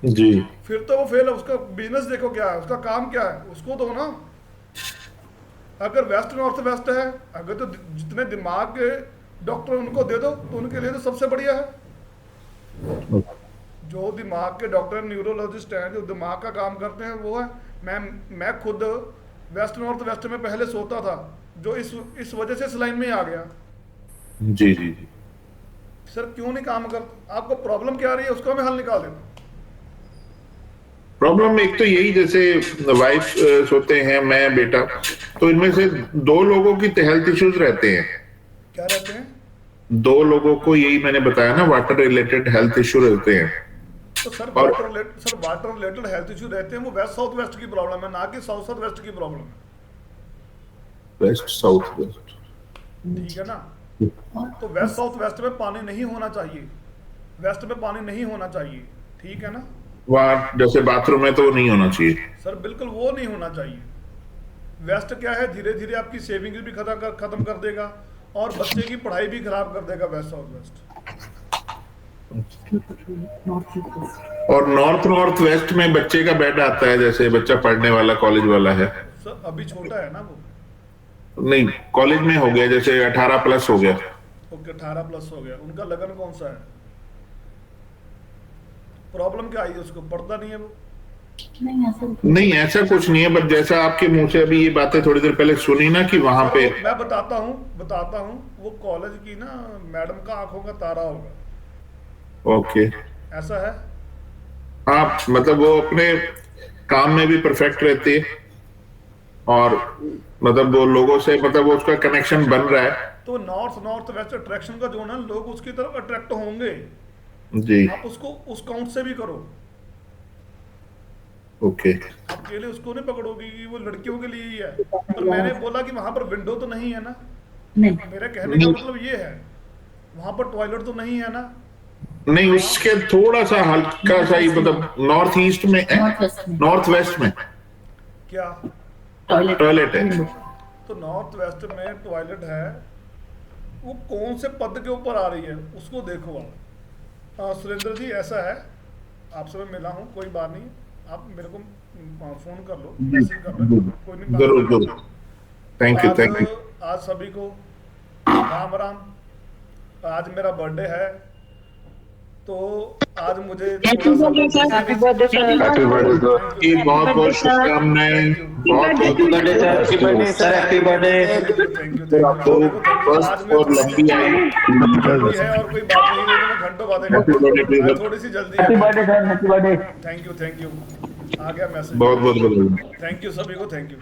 जी, फिर तो वो फेल है। उसका बिजनेस देखो क्या है, उसका काम क्या है, उसको दो ना। अगर वेस्ट नॉर्थ वेस्ट है, अगर तो जितने दिमाग के डॉक्टर उनको दे दो तो उनके लिए तो सबसे बढ़िया है। जो दिमाग के डॉक्टर न्यूरोलॉजिस्ट हैं, जो दिमाग का काम करते हैं, वो है। मैं खुद वेस्ट नॉर्थ वेस्ट में पहले सोता था, जो इस वजह से इस लाइन में आ गया। जी जी जी। सर क्यों नहीं काम कर? आपको प्रॉब्लम क्या आ रही है उसका मैं हल निकाल देता। प्रॉब्लम एक तो यही, जैसे वाइफ सोते हैं, मैं बेटा, तो इनमें से 2 लोगों की हेल्थ इश्यूज रहते हैं। क्या रहते हैं? 2 लोगों को, यही मैंने बताया ना, वाटर रिलेटेड हेल्थ इश्यू रहते हैं। तो sir water related health issue रहते हैं, वो वेस्ट साउथ वेस्ट की प्रॉब्लम है, ना कि साउथ साउथ वेस्ट की प्रॉब्लम है। वेस्ट साउथ वेस्ट, ठीक है ना? तो वेस्ट साउथ वेस्ट में पानी नहीं होना चाहिए, वेस्ट में पानी नहीं होना चाहिए, ठीक है ना? वहाँ जैसे बाथरूम में तो नहीं होना चाहिए सर, बिल्कुल वो नहीं होना चाहिए। वेस्ट क्या है, धीरे धीरे आपकी सेविंग भी खत्म कर देगा और बच्चे की पढ़ाई भी खराब कर देगा वेस्ट साउथ वेस्ट। और नॉर्थ वेस्ट में बच्चे का बेड आता है, जैसे बच्चा पढ़ने वाला कॉलेज वाला है। सर अभी छोटा है ना वो? नहीं, कॉलेज में हो गया, जैसे 18 प्लस हो गया। ओके, 18 प्लस हो गया। उनका लगन कौन सा है? प्रॉब्लम क्या आई? उसको पढ़ता नहीं है वो? नहीं ऐसा कुछ नहीं है, बट जैसा आपके मुंह से अभी ये बातें थोड़ी देर पहले सुनी ना कि वहां पे, मैं बताता हूँ, वो कॉलेज की ना मैडम का आंखों का तारा होगा। ओके, ऐसा है। आप मतलब वो अपने काम में भी परफेक्ट रहती है और मतलब वो लोगों से मतलब वो उसका कनेक्शन बन रहा है। तो नॉर्थ वेस्ट अट्रैक्शन का जो है ना, लोग उसकी तरफ अट्रैक्ट होंगे जी, आप उसको उस काउंट से भी करो। ओके, आप अकेले उसको नहीं पकड़ोगे कि वो लड़कियों के लिए ही है। पर मैंने बोला कि वहां पर विंडो तो नहीं है ना, मेरा कहने का मतलब ये है वहां पर टॉयलेट तो नहीं है ना। नहीं उसके थोड़ा सा हल्का सा ही मतलब नॉर्थ ईस्ट में है, नॉर्थ वेस्ट में क्या टॉयलेट है। तो नॉर्थ वेस्ट में टॉयलेट है, वो कौन से पद के ऊपर आ रही है उसको देखो आप। सुरेंद्र जी ऐसा है, आपसे मैं मिला हूँ, कोई बात नहीं, आप मेरे को फोन कर लो, मैसेज कर लो, कोई नहीं। जरूर जरूर, थैंक यू थैंक यू। आज सभी को राम राम। आज मेरा बर्थडे है, तो आज मुझे happy birthday sir. Happy birthday sir, ये बहुत बहुत शुभकामनाएं, बहुत happy birthday sir. Happy birthday sir. Happy birthday. आपको बस और लंबी आयु है और कोई बात नहीं है, मैं घंटों बातें थोड़ी सी जल्दी। Happy birthday sir. Happy birthday. Thank you आ गया मैसेज। बहुत बहुत बधाई। थैंक यू सभी को, थैंक यू।